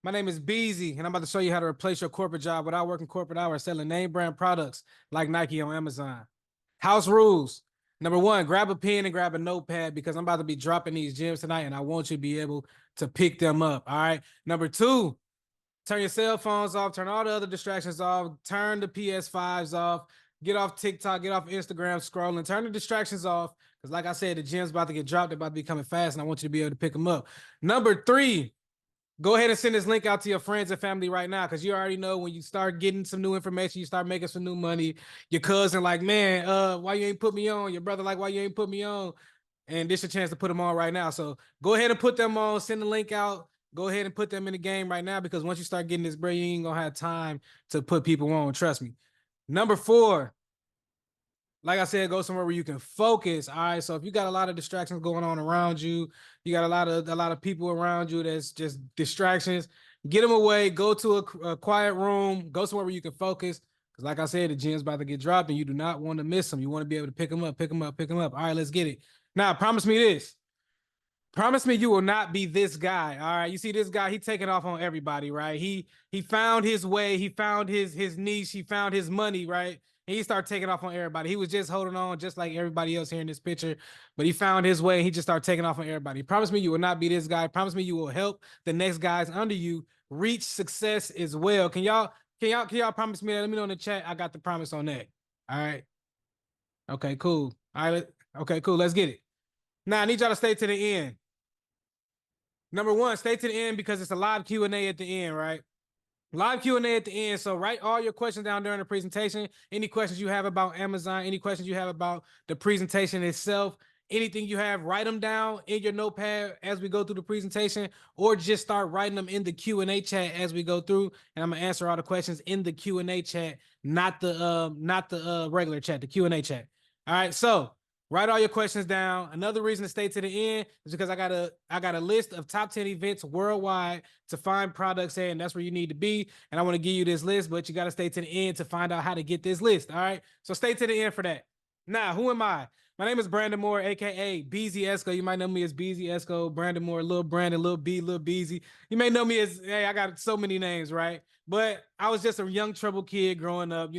My name is Beezy, and I'm about to show you how to replace your corporate job without working corporate hours selling name brand products like Nike on Amazon. House rules. Number one, grab a pen and grab a notepad because I'm about to be dropping these gems tonight and I want you to be able to pick them up. All right. Number two, turn your cell phones off, turn all the other distractions off, turn the PS5s off, get off TikTok, get off Instagram scrolling, turn the distractions off. Because, like I said, the gems about to get dropped, they're about to be coming fast, and I want you to be able to pick them up. Number three, go ahead and send this link out to your friends and family right now, because you already know when you start getting some new information, you start making some new money. Your cousin like, man, why you ain't put me on? Your brother like, why you ain't put me on? And this is your chance to put them on right now. So go ahead and put them on. Send the link out. Go ahead and put them in the game right now, because once you start getting this bread, you ain't gonna have time to put people on. Trust me. Number four, like I said, go somewhere where you can focus. All right. So if you got a lot of distractions going on around you, you got a lot of people around you that's just distractions. Get them away. Go to a quiet room. Go somewhere where you can focus. Because like I said, the gem's about to get dropped, and you do not want to miss them. You want to be able to pick them up, pick them up, pick them up. All right, let's get it. Now, promise me this. Promise me you will not be this guy. All right. You see this guy, he taking off on everybody, right? He found his way, he found his niche, he found his money, right? And he started taking off on everybody. He was just holding on just like everybody else here in this picture, but he found his way and he just started taking off on everybody. Promise me you will not be this guy. Promise me you will help the next guys under you reach success as well. Can y'all promise me that? Let me know in the chat. I got the promise on that. All right. Okay, cool. All right. Okay, cool. Let's get it. Now I need y'all to stay to the end. Number one, stay to the end because it's a live Q&A at the end, right? Live Q&A at the end. So write all your questions down during the presentation. Any questions you have about Amazon, any questions you have about the presentation itself, anything you have, write them down in your notepad as we go through the presentation, or just start writing them in the Q&A chat as we go through. And I'm gonna answer all the questions in the Q&A chat, not the regular chat, the Q&A chat. All right, so write all your questions down. Another reason to stay to the end is because I got a list of top 10 events worldwide to find products at, and that's where you need to be. And I want to give you this list, but you got to stay to the end to find out how to get this list. All right. So stay to the end for that. Now, who am I? My name is Brandon Moore, aka Beezy Esco. You might know me as Beezy Esco, Brandon Moore, Lil Brandon, Lil B, Lil Beezy. You may know me as, hey, I got so many names, right? But I was just a young trouble kid growing up,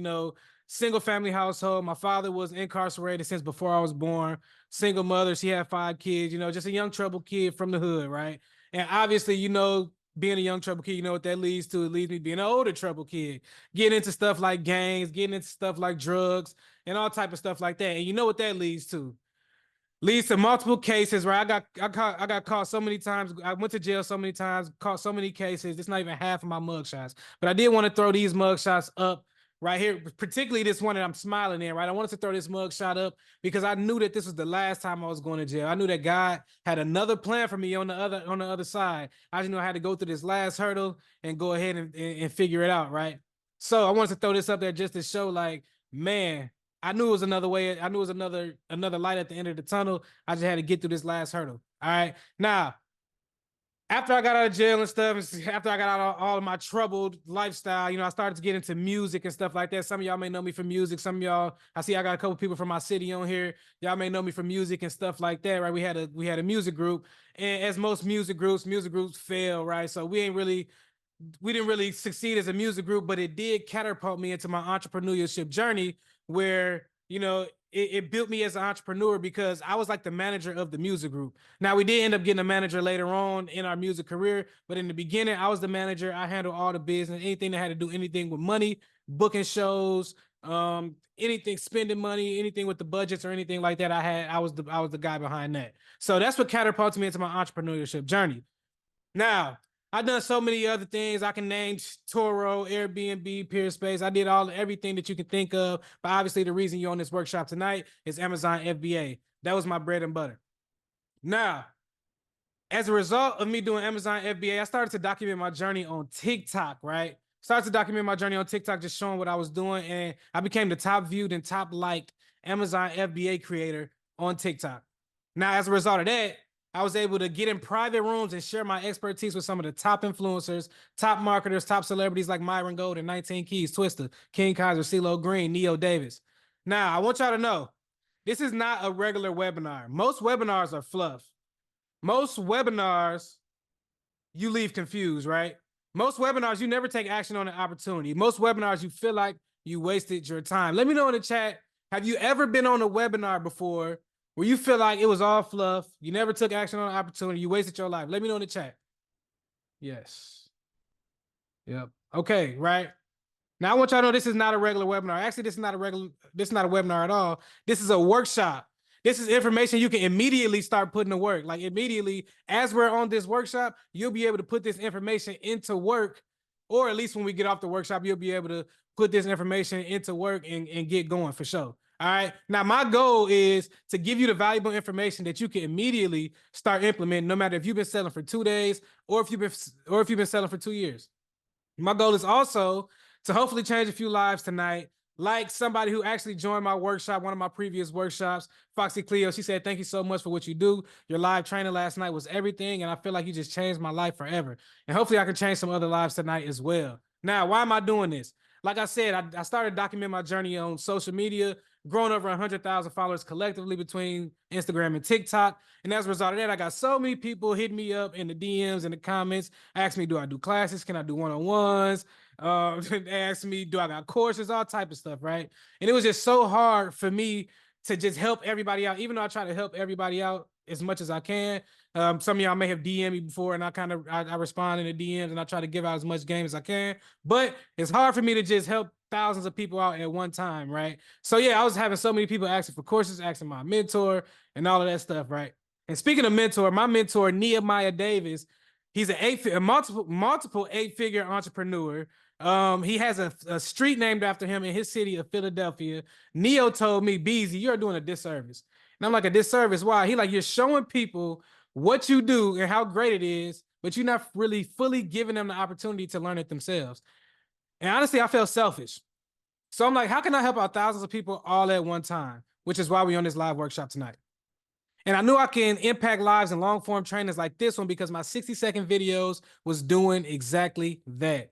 single family household. My father was incarcerated since before I was born. Single mother. She had 5 kids, just a young trouble kid from the hood, right? And obviously, being a young trouble kid, you know what that leads to? It leads me being an older trouble kid, getting into stuff like gangs, getting into stuff like drugs, and all type of stuff like that. And you know what that leads to? Leads to multiple cases, right? I got caught so many times. I went to jail so many times, caught so many cases. It's not even half of my mugshots. But I did want to throw these mugshots up right here, particularly this one that I'm smiling in, right? I wanted to throw this mugshot up because I knew that this was the last time I was going to jail. I knew that God had another plan for me on the other side. I just knew I had to go through this last hurdle and go ahead and figure it out, right? So I wanted to throw this up there just to show, like, man, I knew it was another way. I knew it was another light at the end of the tunnel. I just had to get through this last hurdle. All right. Now, after I got out of jail and stuff, after I got out of all of my troubled lifestyle, I started to get into music and stuff like that. Some of y'all may know me from music. Some of y'all, I see I got a couple people from my city on here. Y'all may know me from music and stuff like that, right? We had a music group, and as most music groups fail, right? So we didn't really succeed as a music group, but it did catapult me into my entrepreneurship journey where, it built me as an entrepreneur because I was like the manager of the music group. Now, we did end up getting a manager later on in our music career, but in the beginning, I was the manager. I handled all the business, anything that had to do anything with money, booking shows, anything, spending money, anything with the budgets or anything like that. I was the guy behind that. So that's what catapulted me into my entrepreneurship journey. Now, I've done so many other things. I can name Toro, Airbnb, Peerspace. I did everything that you can think of. But obviously, the reason you're on this workshop tonight is Amazon FBA. That was my bread and butter. Now, as a result of me doing Amazon FBA, I started to document my journey on TikTok, right? Started to document my journey on TikTok, just showing what I was doing. And I became the top viewed and top liked Amazon FBA creator on TikTok. Now, as a result of that, I was able to get in private rooms and share my expertise with some of the top influencers, top marketers, top celebrities like Myron Golden, 19 Keys, Twista, King Kaiser, CeeLo Green, Neo Davis. Now, I want y'all to know, this is not a regular webinar. Most webinars are fluff. Most webinars, you leave confused, right? Most webinars, you never take action on an opportunity. Most webinars, you feel like you wasted your time. Let me know in the chat, have you ever been on a webinar before where you feel like it was all fluff, you never took action on an opportunity, you wasted your life? Let me know in the chat. Yes. Yep. Okay, right. Now I want y'all to know this is not a regular webinar. Actually, this is not a webinar at all. This is a workshop. This is information you can immediately start putting to work. Like immediately, as we're on this workshop, you'll be able to put this information into work, or at least when we get off the workshop, you'll be able to put this information into work and get going for sure. All right. Now, my goal is to give you the valuable information that you can immediately start implementing, no matter if you've been selling for 2 days or if you've been selling for 2 years. My goal is also to hopefully change a few lives tonight. Like somebody who actually joined my workshop, one of my previous workshops, Foxy Cleo, she said, thank you so much for what you do. Your live training last night was everything, and I feel like you just changed my life forever. And hopefully I can change some other lives tonight as well. Now, why am I doing this? Like I said, I started documenting my journey on social media, growing over 100,000 followers collectively between Instagram and TikTok. And as a result of that, I got so many people hitting me up in the DMs and the comments, asking me, do I do classes? Can I do one-on-ones? Ask me, do I got courses, all type of stuff, right? And it was just so hard for me to just help everybody out, even though I try to help everybody out as much as I can. Some of y'all may have DM'd me before, and I respond in the DMs, and I try to give out as much game as I can. But it's hard for me to just help thousands of people out at one time, right? So yeah, I was having so many people asking for courses, asking my mentor, and all of that stuff, right? And speaking of mentor, my mentor, Nehemiah Davis, he's a multiple 8-figure entrepreneur. He has a street named after him in his city of Philadelphia. Neo told me, Beezy, you're doing a disservice. And I'm like, a disservice? Why? He like, you're showing people what you do and how great it is, but you're not really fully giving them the opportunity to learn it themselves. And honestly, I felt selfish. So I'm like, how can I help out thousands of people all at one time? Which is why we're on this live workshop tonight. And I knew I can impact lives in long form trainings like this one because my 60-second videos was doing exactly that.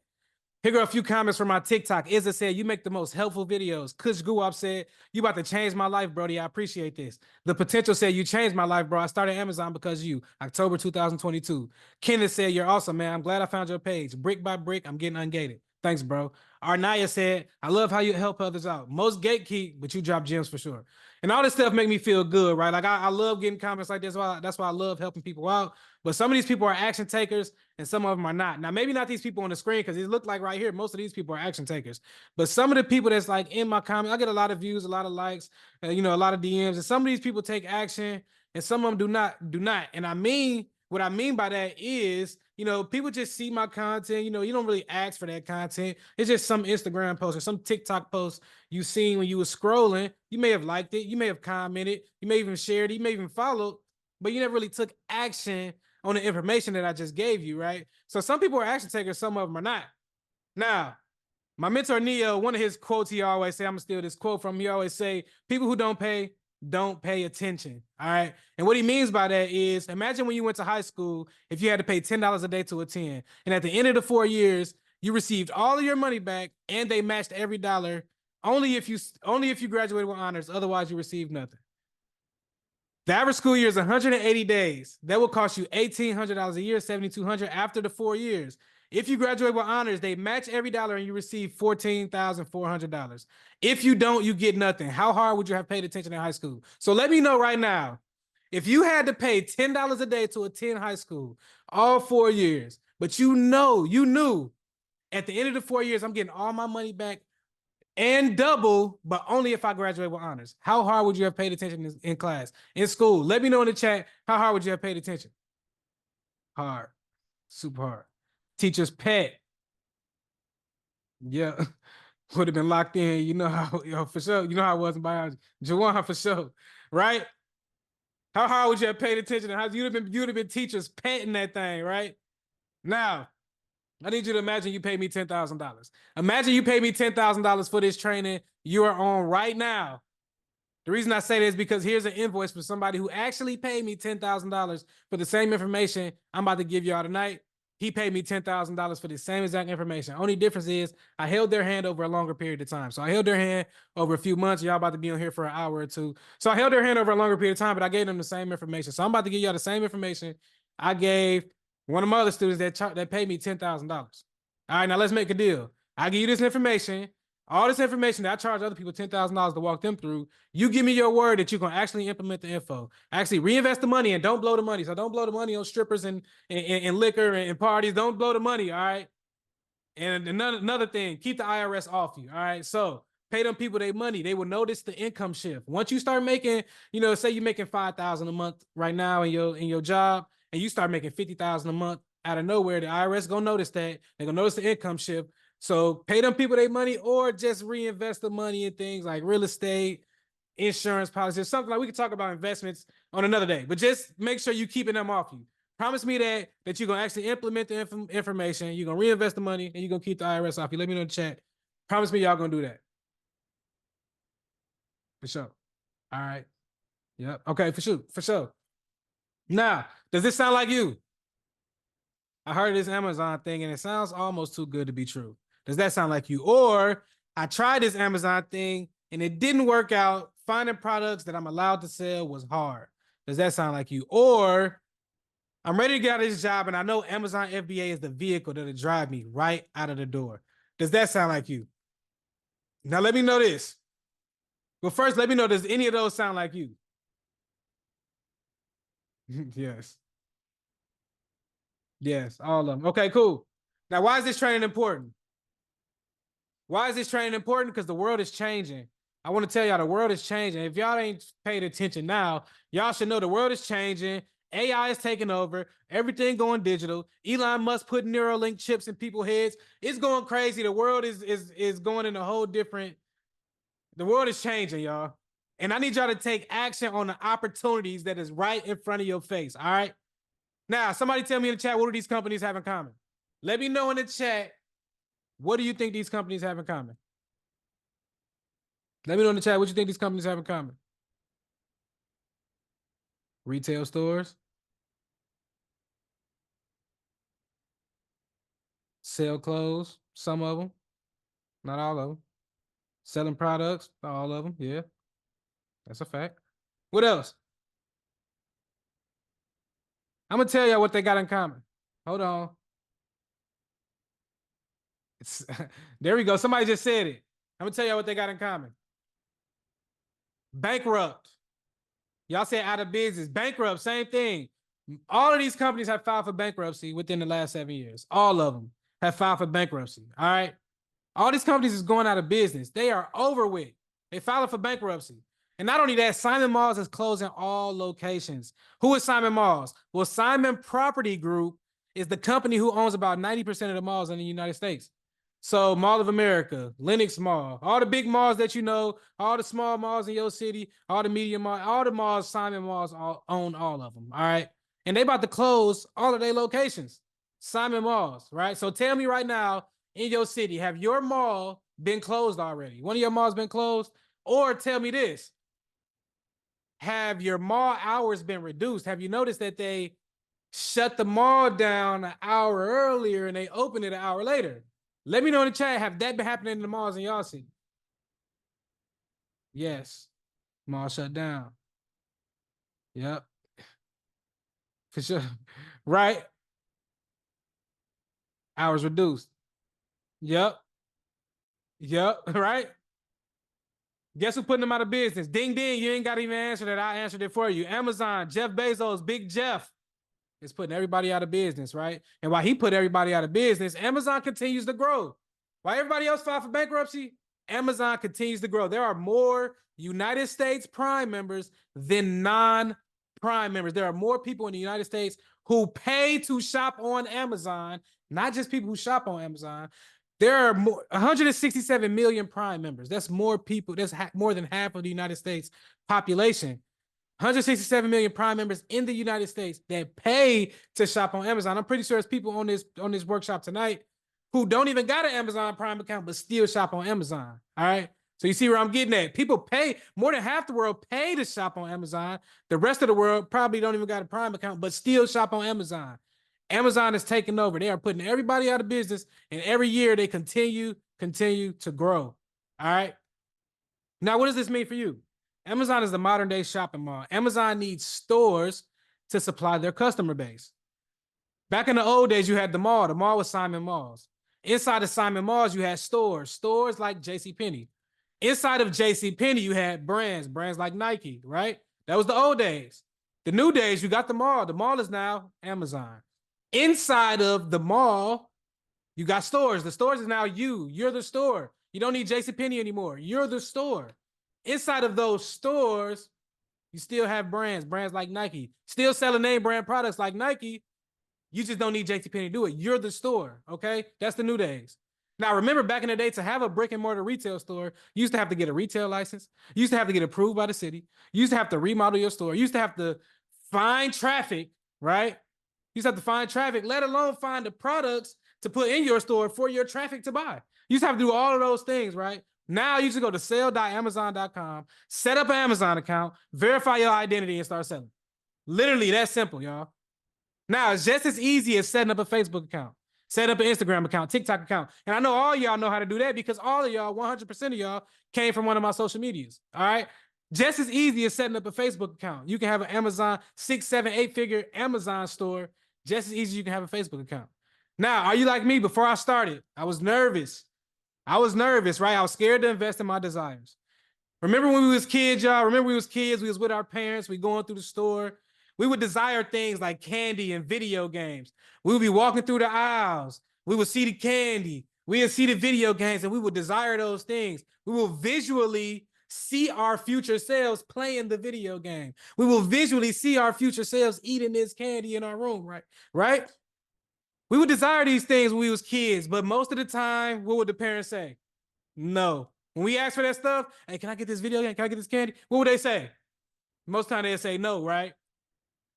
Here go a few comments from my TikTok. Izza said, you make the most helpful videos. Kush Guwap said, you about to change my life, Brody. I appreciate this. The Potential said, you changed my life, bro. I started Amazon because of you. October 2022. Kenneth said, you're awesome, man. I'm glad I found your page. Brick by brick, I'm getting ungated. Thanks, bro. Arnaya said, I love how you help others out. Most gatekeep, but you drop gems for sure. And all this stuff make me feel good, right? Like I love getting comments like this. That's why I love helping people out. But some of these people are action takers and some of them are not. Now, maybe not these people on the screen because it looked like right here, most of these people are action takers. But some of the people that's like in my comment, I get a lot of views, a lot of likes, a lot of DMs. And some of these people take action and some of them do not. And what I mean by that is, people just see my content. You don't really ask for that content. It's just some Instagram post or some TikTok post you seen when you were scrolling. You may have liked it. You may have commented. You may even shared it. You may even followed, but you never really took action on the information that I just gave you, right? So some people are action takers. Some of them are not. Now, my mentor, Neo, one of his quotes he always say, I'm going to steal this quote from him. He always say, people who don't pay attention. All right. And what he means by that is, imagine when you went to high school, if you had to pay $10 a day to attend, and at the end of the 4 years, you received all of your money back and they matched every dollar only if you graduated with honors. Otherwise, you received nothing. The average school year is 180 days. That will cost you $1,800 a year, $7,200 after the 4 years. If you graduate with honors, they match every dollar and you receive $14,400. If you don't, you get nothing. How hard would you have paid attention in high school? So let me know right now, if you had to pay $10 a day to attend high school all 4 years, but you knew at the end of the 4 years, I'm getting all my money back and double, but only if I graduate with honors. How hard would you have paid attention in class, in school? Let me know in the chat, how hard would you have paid attention? Hard, super hard. Teacher's pet. Yeah, would have been locked in. You know how, for sure. You know how it was in biology. Jawan, for sure, right? How hard would you have paid attention? And how you'd have been teachers petting that thing, right? Now, I need you to imagine you pay me $10,000. Imagine you pay me $10,000 for this training you are on right now. The reason I say this is because here's an invoice for somebody who actually paid me $10,000 for the same information I'm about to give y'all tonight. He paid me $10,000 for the same exact information. Only difference is I held their hand over a longer period of time. So I held their hand over a few months. Y'all about to be on here for an hour or two. So I held their hand over a longer period of time, but I gave them the same information. So I'm about to give y'all the same information I gave one of my other students that paid me $10,000. All right, now let's make a deal. I give you this information, all this information that I charge other people $10,000 to walk them through. You give me your word that you're gonna actually implement the info, actually reinvest the money, and don't blow the money. So don't blow the money on strippers and liquor and parties. Don't blow the money. All right. And another thing, keep the IRS off you. All right. So pay them people their money. They will notice the income shift. Once you start making, say you're making 5,000 a month right now in your job, and you start making 50,000 a month out of nowhere, the IRS gonna notice that. They're gonna notice the income shift. So pay them people their money, or just reinvest the money in things like real estate, insurance policies, something like we can talk about investments on another day. But just make sure you keeping them off you. Promise me that you're gonna actually implement the information, you're gonna reinvest the money, and you're gonna keep the IRS off you. Let me know in the chat. Promise me y'all gonna do that. For sure. All right. Yep. Okay, for sure. Now, does this sound like you? I heard this Amazon thing and it sounds almost too good to be true. Does that sound like you? Or I tried this Amazon thing and it didn't work out. Finding products that I'm allowed to sell was hard. Does that sound like you? Or I'm ready to get out of this job and I know Amazon FBA is the vehicle that'll drive me right out of the door. Does that sound like you? Now let me know this. Well, first, let me know, does any of those sound like you? Yes. Yes, all of them. Okay, cool. Now, why is this training important? Why is this training important? Because the world is changing. I want to tell y'all the world is changing. If y'all ain't paid attention now, y'all should know the world is changing. AI is taking over. Everything going digital. Elon Musk putting Neuralink chips in people's heads. It's going crazy. The world is going in a whole different. The world is changing, y'all. And I need y'all to take action on the opportunities that is right in front of your face. All right. Now, somebody tell me in the chat, what do these companies have in common? Let me know in the chat, what do you think these companies have in common? Let me know in the chat, what you think these companies have in common? Retail stores. Sell clothes, some of them. Not all of them. Selling products, not all of them. Yeah, that's a fact. What else? I'm going to tell y'all what they got in common. Hold on. There we go. Somebody just said it. I'm going to tell y'all what they got in common. Bankrupt. Y'all said out of business. Bankrupt, same thing. All of these companies have filed for bankruptcy within the last 7 years. All of them have filed for bankruptcy. All right. All these companies is going out of business. They are over with. They filed for bankruptcy. And not only that, Simon Malls is closing all locations. Who is Simon Malls? Well, Simon Property Group is the company who owns about 90% of the malls in the United States. So Mall of America, Lenox Mall, all the big malls that you know, all the small malls in your city, all the medium malls, all the malls, Simon Malls own all of them. All right. And they about to close all of their locations. Simon Malls, right? So tell me right now, in your city, have your mall been closed already? One of your malls been closed? Or tell me this, have your mall hours been reduced? Have you noticed that they shut the mall down an hour earlier and they open it an hour later? Let me know in the chat, have that been happening in the malls in y'all city? Yes. Mall shut down. Yep. For sure. Right? Hours reduced. Yep. Yep. Right? Guess who putting them out of business? Ding, ding. You ain't got to even answer that. I answered it for you. Amazon, Jeff Bezos, Big Jeff is putting everybody out of business, right? And while he put everybody out of business, Amazon continues to grow. While everybody else filed for bankruptcy, Amazon continues to grow. There are more United States Prime members than non-Prime members. There are more people in the United States who pay to shop on Amazon, not just people who shop on Amazon. There are 167 million Prime members. That's more people. That's more than half of the United States population. 167 million Prime members in the United States that pay to shop on Amazon. I'm pretty sure there's people on this workshop tonight who don't even got an Amazon Prime account but still shop on Amazon. All right. So you see where I'm getting at. People pay, more than half the world pay to shop on Amazon. The rest of the world probably don't even got a Prime account but still shop on Amazon. Amazon is taking over. They are putting everybody out of business, and every year they continue to grow. All right. Now, what does this mean for you? Amazon is the modern day shopping mall. Amazon needs stores to supply their customer base. Back in the old days, you had the mall. The mall was Simon Malls. Inside of Simon Malls, you had stores like JCPenney. Inside of JCPenney, you had brands like Nike, right? That was the old days. The new days, you got the mall. The mall is now Amazon. Inside of the mall, you got stores. The stores is now you. You're the store. You don't need JCPenney anymore. You're the store. Inside of those stores, you still have brands like Nike. Still selling name brand products like Nike. You just don't need JCPenney to do it. You're the store, okay? That's the new days. Now, remember back in the day, to have a brick and mortar retail store, you used to have to get a retail license. You used to have to get approved by the city. You used to have to remodel your store. You used to have to find traffic, right? You used to have to find traffic, let alone find the products to put in your store for your traffic to buy. You used to have to do all of those things, right? Now you just go to sell.amazon.com, set up an Amazon account, verify your identity, and start selling. Literally that simple, y'all. Now it's just as easy as setting up a Facebook account, set up an Instagram account, TikTok account. And I know all y'all know how to do that because all of y'all, 100% of y'all, came from one of my social medias. All right. Just as easy as setting up a Facebook account. You can have an Amazon 6, 7, 8-figure Amazon store. Just as easy as you can have a Facebook account. Now, are you like me? Before I started, I was nervous. right? I was scared to invest in my desires. Remember when we was kids, y'all? Remember we was kids, we was with our parents, we going through the store. We would desire things like candy and video games. We would be walking through the aisles. We would see the candy. We would see the video games, and we would desire those things. We will visually see our future selves playing the video game. We will visually see our future selves eating this candy in our room, right? Right? We would desire these things when we was kids, but most of the time, what would the parents say? No. When we ask for that stuff, hey, can I get this video game? Can I get this candy? What would they say? Most of the time they'd say no, right?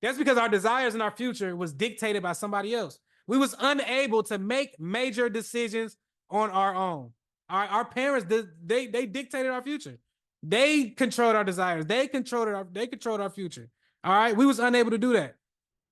That's because our desires in our future was dictated by somebody else. We was unable to make major decisions on our own. Our parents, they dictated our future. They controlled our desires. They controlled our future. All right. We was unable to do that.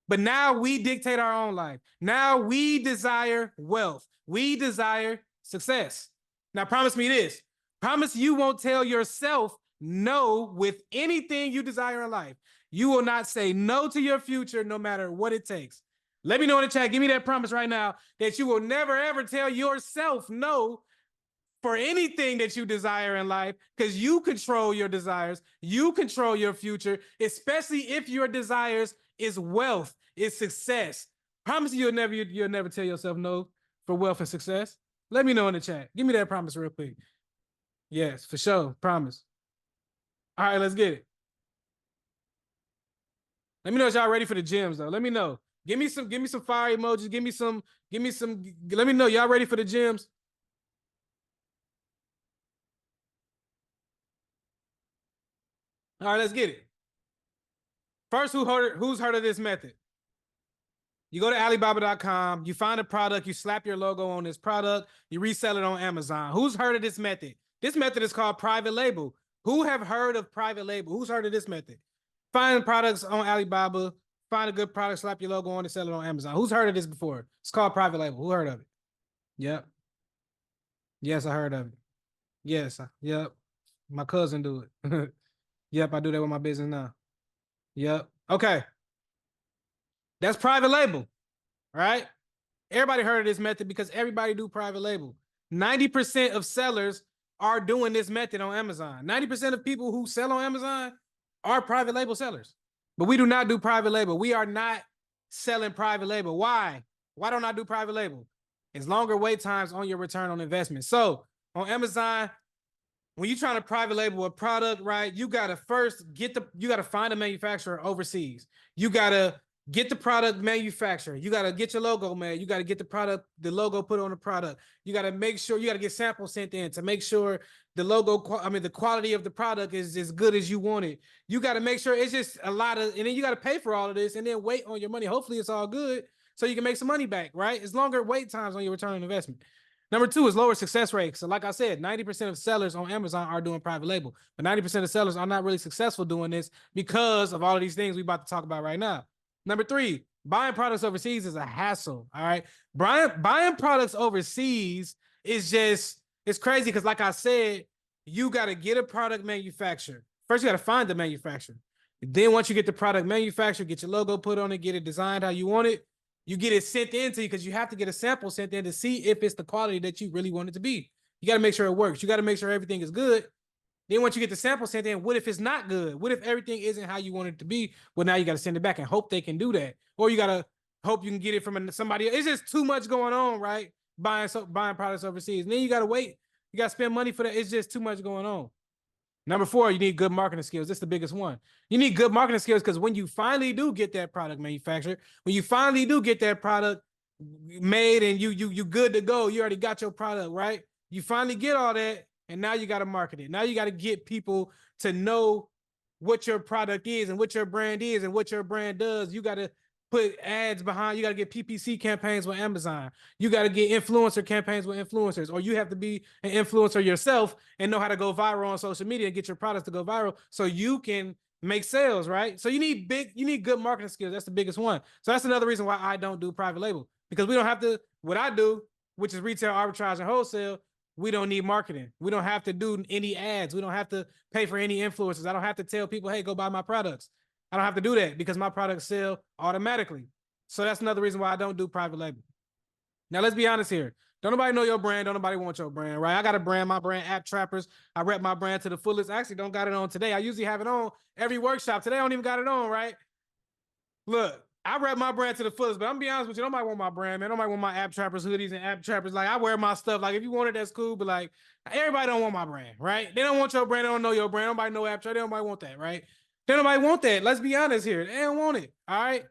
But now we dictate our own life. Now we desire wealth. We desire success. Now promise me this. Promise you won't tell yourself no with anything you desire in life. You will not say no to your future no matter what it takes. Let me know in the chat. Give me that promise right now that you will never, ever tell yourself no for anything that you desire in life, because you control your desires. You control your future, especially if your desires is wealth, is success. Promise you'll never tell yourself no for wealth and success. Let me know in the chat. Give me that promise real quick. Yes, for sure. Promise. All right, let's get it. Let me know if y'all ready for the gyms though. Let me know. Give me some fire emojis. Give me some, let me know. Y'all ready for the gyms? All right, let's get it. First, who's heard of this method? You go to Alibaba.com, you find a product, you slap your logo on this product, you resell it on Amazon. Who's heard of this method? This method is called private label. Who have heard of private label? Who's heard of this method? Find products on Alibaba, find a good product, slap your logo on it, sell it on Amazon. Who's heard of this before? It's called private label. Who heard of it? Yep. Yes, I heard of it. Yes. Yep. My cousin do it. Yep, I do that with my business now. Yep. Okay. That's private label, right? Everybody heard of this method because everybody do private label. 90% of sellers are doing this method on Amazon. 90% of people who sell on Amazon are private label sellers. But we do not do private label. We are not selling private label. Why? Why don't I do private label? It's longer wait times on your return on investment. So on Amazon, when you're trying to private label a product, right, you got to first you got to find a manufacturer overseas. You got to get the product manufactured. You got to get your logo made. You got to get the logo put on the product. You got to make sure, you got to get samples sent in to make sure the the quality of the product is as good as you want it. You got to make sure it's just a lot of, and then you got to pay for all of this and then wait on your money. Hopefully it's all good so you can make some money back, right? It's longer wait times on your return on investment. Number 2 is lower success rates. So like I said, 90% of sellers on Amazon are doing private label, but 90% of sellers are not really successful doing this because of all of these things we're about to talk about right now. Number 3, buying products overseas is a hassle, all right? Buying products overseas is it's crazy because like I said, you got to get a product manufactured. First, you got to find the manufacturer. Then once you get the product manufactured, get your logo put on it, get it designed how you want it, You get it sent in to you because you have to get a sample sent in to see if it's the quality that you really want it to be. You got to make sure it works. You got to make sure everything is good. Then once you get the sample sent in, what if it's not good? What if everything isn't how you want it to be? Well, now you got to send it back and hope they can do that. Or you got to hope you can get it from somebody else. It's just too much going on, right? Buying products overseas. And then you got to wait. You got to spend money for that. It's just too much going on. Number 4, you need good marketing skills. This is the biggest one. You need good marketing skills because when you finally do get that product manufactured, when you finally do get that product made and you good to go, you already got your product, right? You finally get all that, and now you got to market it. Now you got to get people to know what your product is and what your brand is and what your brand does. You got to put ads behind. You got to get PPC campaigns with Amazon. You got to get influencer campaigns with influencers, or you have to be an influencer yourself and know how to go viral on social media and get your products to go viral so you can make sales, right? So you need good marketing skills. That's the biggest one. So that's another reason why I don't do private label, because we don't have to, what I do, which is retail, arbitrage, and wholesale, we don't need marketing. We don't have to do any ads. We don't have to pay for any influencers. I don't have to tell people, hey, go buy my products. I don't have to do that because my products sell automatically. So that's another reason why I don't do private label. Now, let's be honest here. Don't nobody know your brand. Don't nobody want your brand, right? I got a brand, my brand, App Trappers. I rep my brand to the fullest. I actually don't got it on today. I usually have it on every workshop. Today, I don't even got it on, right? Look, I rep my brand to the fullest, but I'm gonna be honest with you, nobody want my brand, man. Nobody want my App Trappers hoodies and App Trappers. Like, I wear my stuff. Like, if you want it, that's cool, but like, everybody don't want my brand, right? They don't want your brand. They don't know your brand. Nobody know App Trappers. Nobody want that, right? They nobody want that. Let's be honest here. They don't want it, all right?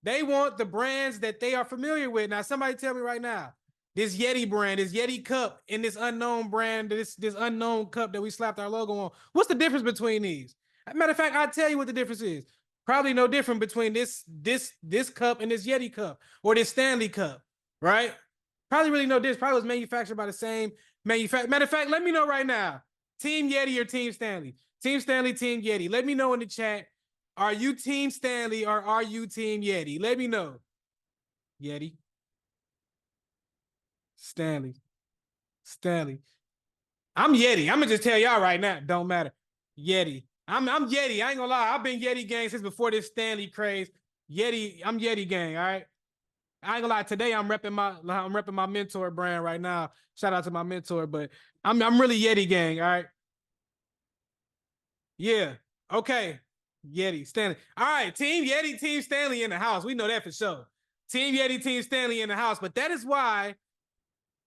They want the brands that they are familiar with. Now, somebody tell me right now, this Yeti brand, this Yeti cup, and this unknown brand, this unknown cup that we slapped our logo on, what's the difference between these? As a matter of fact, I'll tell you what the difference is. Probably no different between this cup and this Yeti cup or this Stanley cup, right? Probably really no difference. Probably was manufactured by the same manufacturer. Matter of fact, let me know right now. Team Yeti or Team Stanley? Team Stanley, Team Yeti. Let me know in the chat. Are you Team Stanley or are you Team Yeti? Let me know. Yeti. Stanley. I'm Yeti. I'm gonna just tell y'all right now. Don't matter. Yeti. I'm Yeti. I ain't gonna lie. I've been Yeti gang since before this Stanley craze. Yeti. I'm Yeti gang. All right. I ain't gonna lie. Today I'm repping my mentor brand right now. Shout out to my mentor, but I'm really Yeti gang. All right. Yeah. Okay. Yeti, Stanley. All right. Team Yeti, Team Stanley in the house. We know that for sure. Team Yeti, Team Stanley in the house. But that is why,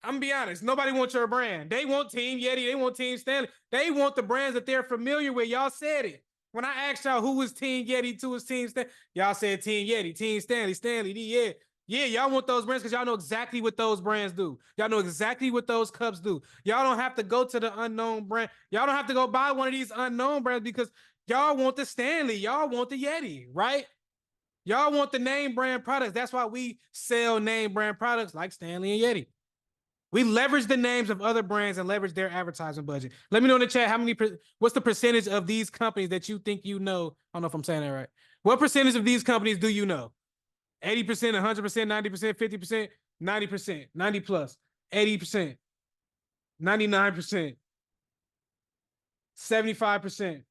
I'm gonna be honest, nobody wants your brand. They want Team Yeti. They want Team Stanley. They want the brands that they're familiar with. Y'all said it. When I asked y'all who was Team Yeti, who was Team Stanley, y'all said Team Yeti, Team Stanley, yeah. Yeah, y'all want those brands because y'all know exactly what those brands do. Y'all know exactly what those cups do. Y'all don't have to go to the unknown brand. Y'all don't have to go buy one of these unknown brands because y'all want the Stanley. Y'all want the Yeti, right? Y'all want the name brand products. That's why we sell name brand products like Stanley and Yeti. We leverage the names of other brands and leverage their advertising budget. Let me know in the chat what's the percentage of these companies that you think you know. I don't know if I'm saying that right. What percentage of these companies do you know? 80%, 100%, 90%, 50%, 90%, 90 plus, 80%, 99%, 75%,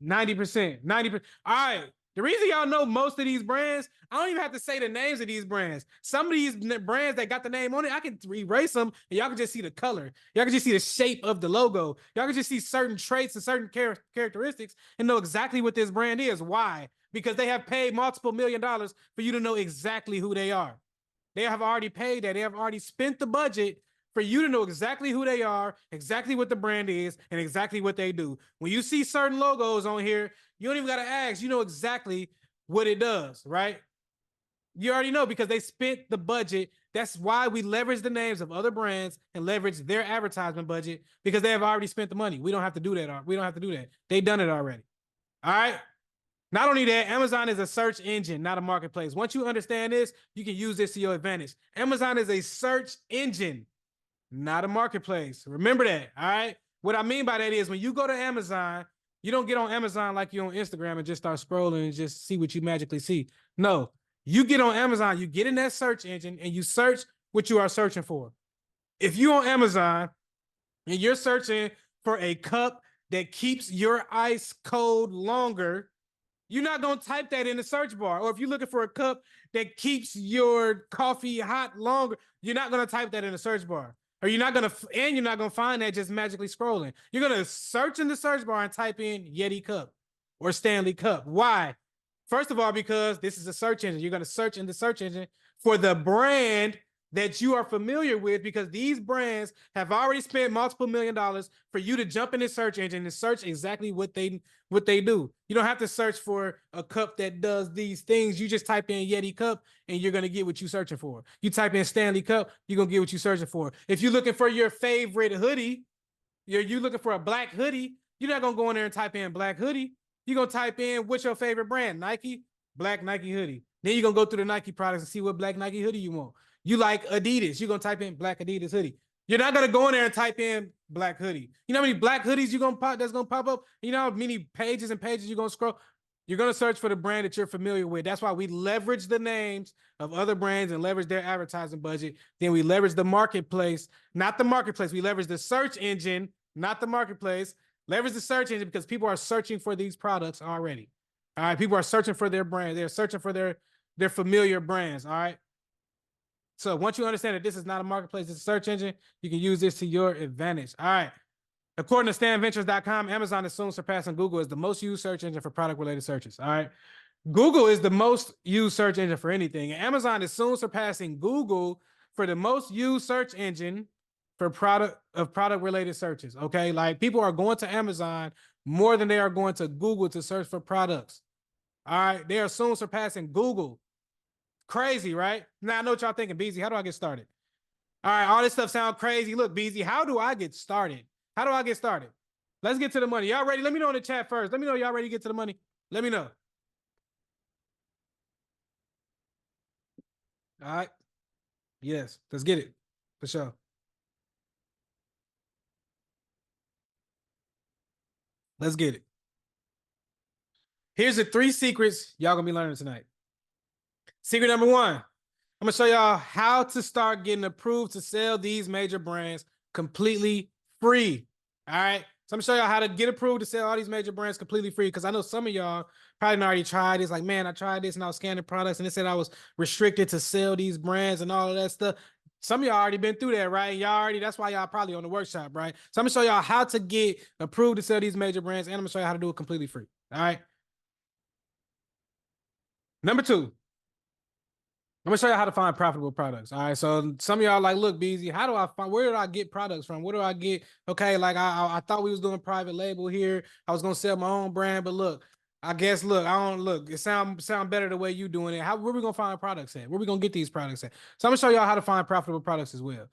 90%, 90%. All right. The reason y'all know most of these brands, I don't even have to say the names of these brands. Some of these brands that got the name on it, I can erase them and y'all can just see the color. Y'all can just see the shape of the logo. Y'all can just see certain traits and certain characteristics and know exactly what this brand is. Why? Because they have paid multiple $1 million for you to know exactly who they are. They have already paid that. They have already spent the budget for you to know exactly who they are, exactly what the brand is, and exactly what they do. When you see certain logos on here, you don't even got to ask. You know exactly what it does, right? You already know because they spent the budget. That's why we leverage the names of other brands and leverage their advertisement budget because they have already spent the money. We don't have to do that. We don't have to do that. They've done it already. All right? Not only that, Amazon is a search engine, not a marketplace. Once you understand this, you can use this to your advantage. Amazon is a search engine, not a marketplace. Remember that, all right? What I mean by that is when you go to Amazon, you don't get on Amazon like you're on Instagram and just start scrolling and just see what you magically see. No, you get on Amazon, you get in that search engine and you search what you are searching for. If you're on Amazon and you're searching for a cup that keeps your ice cold longer, You're not going to type that in the search bar. Or if you're looking for a cup that keeps your coffee hot longer, you're not going to type that in the search bar. Or you're not going to, and you're not going to find that just magically scrolling. You're going to search in the search bar and type in Yeti cup or Stanley cup. Why? First of all, because this is a search engine. You're going to search in the search engine for the brand that you are familiar with, because these brands have already spent multiple $1 million for you to jump in the search engine and search exactly what they do. You don't have to search for a cup that does these things. You just type in Yeti cup and you're going to get what you're searching for. You type in Stanley cup, you're going to get what you're searching for. If you're looking for your favorite hoodie, you're looking for a black hoodie, you're not going to go in there and type in black hoodie. You're going to type in what's your favorite brand, Nike, black Nike hoodie. Then you're going to go through the Nike products and see what black Nike hoodie you want. You like Adidas, you're going to type in black Adidas hoodie. You're not going to go in there and type in black hoodie. You know how many black hoodies you're going to pop that's going to pop up? You know how many pages and pages you're going to scroll? You're going to search for the brand that you're familiar with. That's why we leverage the names of other brands and leverage their advertising budget. Then we leverage the marketplace, not the marketplace. We leverage the search engine, not the marketplace. Leverage the search engine because people are searching for these products already. All right. People are searching for their brand. They're searching for their familiar brands. All right. So once you understand that this is not a marketplace, it's a search engine, you can use this to your advantage. All right. According to StanVentures.com, Amazon is soon surpassing Google as the most used search engine for product-related searches. All right. Google is the most used search engine for anything. And Amazon is soon surpassing Google for the most used search engine for product-related searches. Okay. Like people are going to Amazon more than they are going to Google to search for products. All right. They are soon surpassing Google. Crazy, right? Now I know what y'all thinking, Beezy. How do I get started? All right, all this stuff sounds crazy. Look, Beezy, how do I get started? How do I get started? Let's get to the money. Y'all ready? Let me know in the chat first. Let me know y'all ready to get to the money. Let me know. All right. Yes, let's get it. For sure. Let's get it. Here's the 3 secrets y'all gonna be learning tonight. Secret number 1. I'm gonna show y'all how to start getting approved to sell these major brands completely free. All right. So I'm gonna show y'all how to get approved to sell all these major brands completely free. Because I know some of y'all probably already tried this. Like, man, I tried this and I was scanning products and it said I was restricted to sell these brands and all of that stuff. Some of y'all already been through that, right? Y'all already, that's why y'all probably on the workshop, right? So I'm gonna show y'all how to get approved to sell these major brands, and I'm gonna show you how to do it completely free. All right. Number 2. I'm gonna show you how to find profitable products. All right. So some of y'all like, look, Beezy, how do I find, where do I get products from? Where do I get, okay, like I thought we was doing private label here. I was gonna sell my own brand, but look, I guess look, I don't look, it sound better the way you doing it. Where we gonna find products at? Where we gonna get these products at? So I'm gonna show y'all how to find profitable products as well.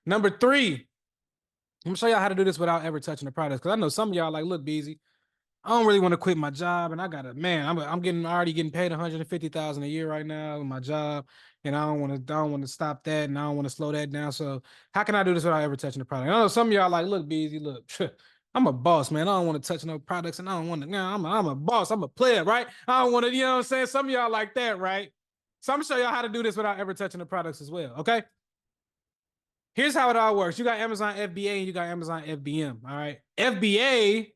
Number 3, I'm gonna show y'all how to do this without ever touching the products. Cause I know some of y'all like, look, Beezy, I don't really want to quit my job, and I got I'm already getting paid $150,000 a year right now in my job, and I don't want to stop that, and I don't want to slow that down. So how can I do this without ever touching the product? I know some of y'all like, look, Beezy, look, I'm a boss, man. I don't want to touch no products, and I don't want to. I'm a boss. I'm a player, right? I don't want to. You know what I'm saying? Some of y'all like that, right? So I'm gonna show y'all how to do this without ever touching the products as well. Okay. Here's how it all works. You got Amazon FBA and you got Amazon FBM. All right. FBA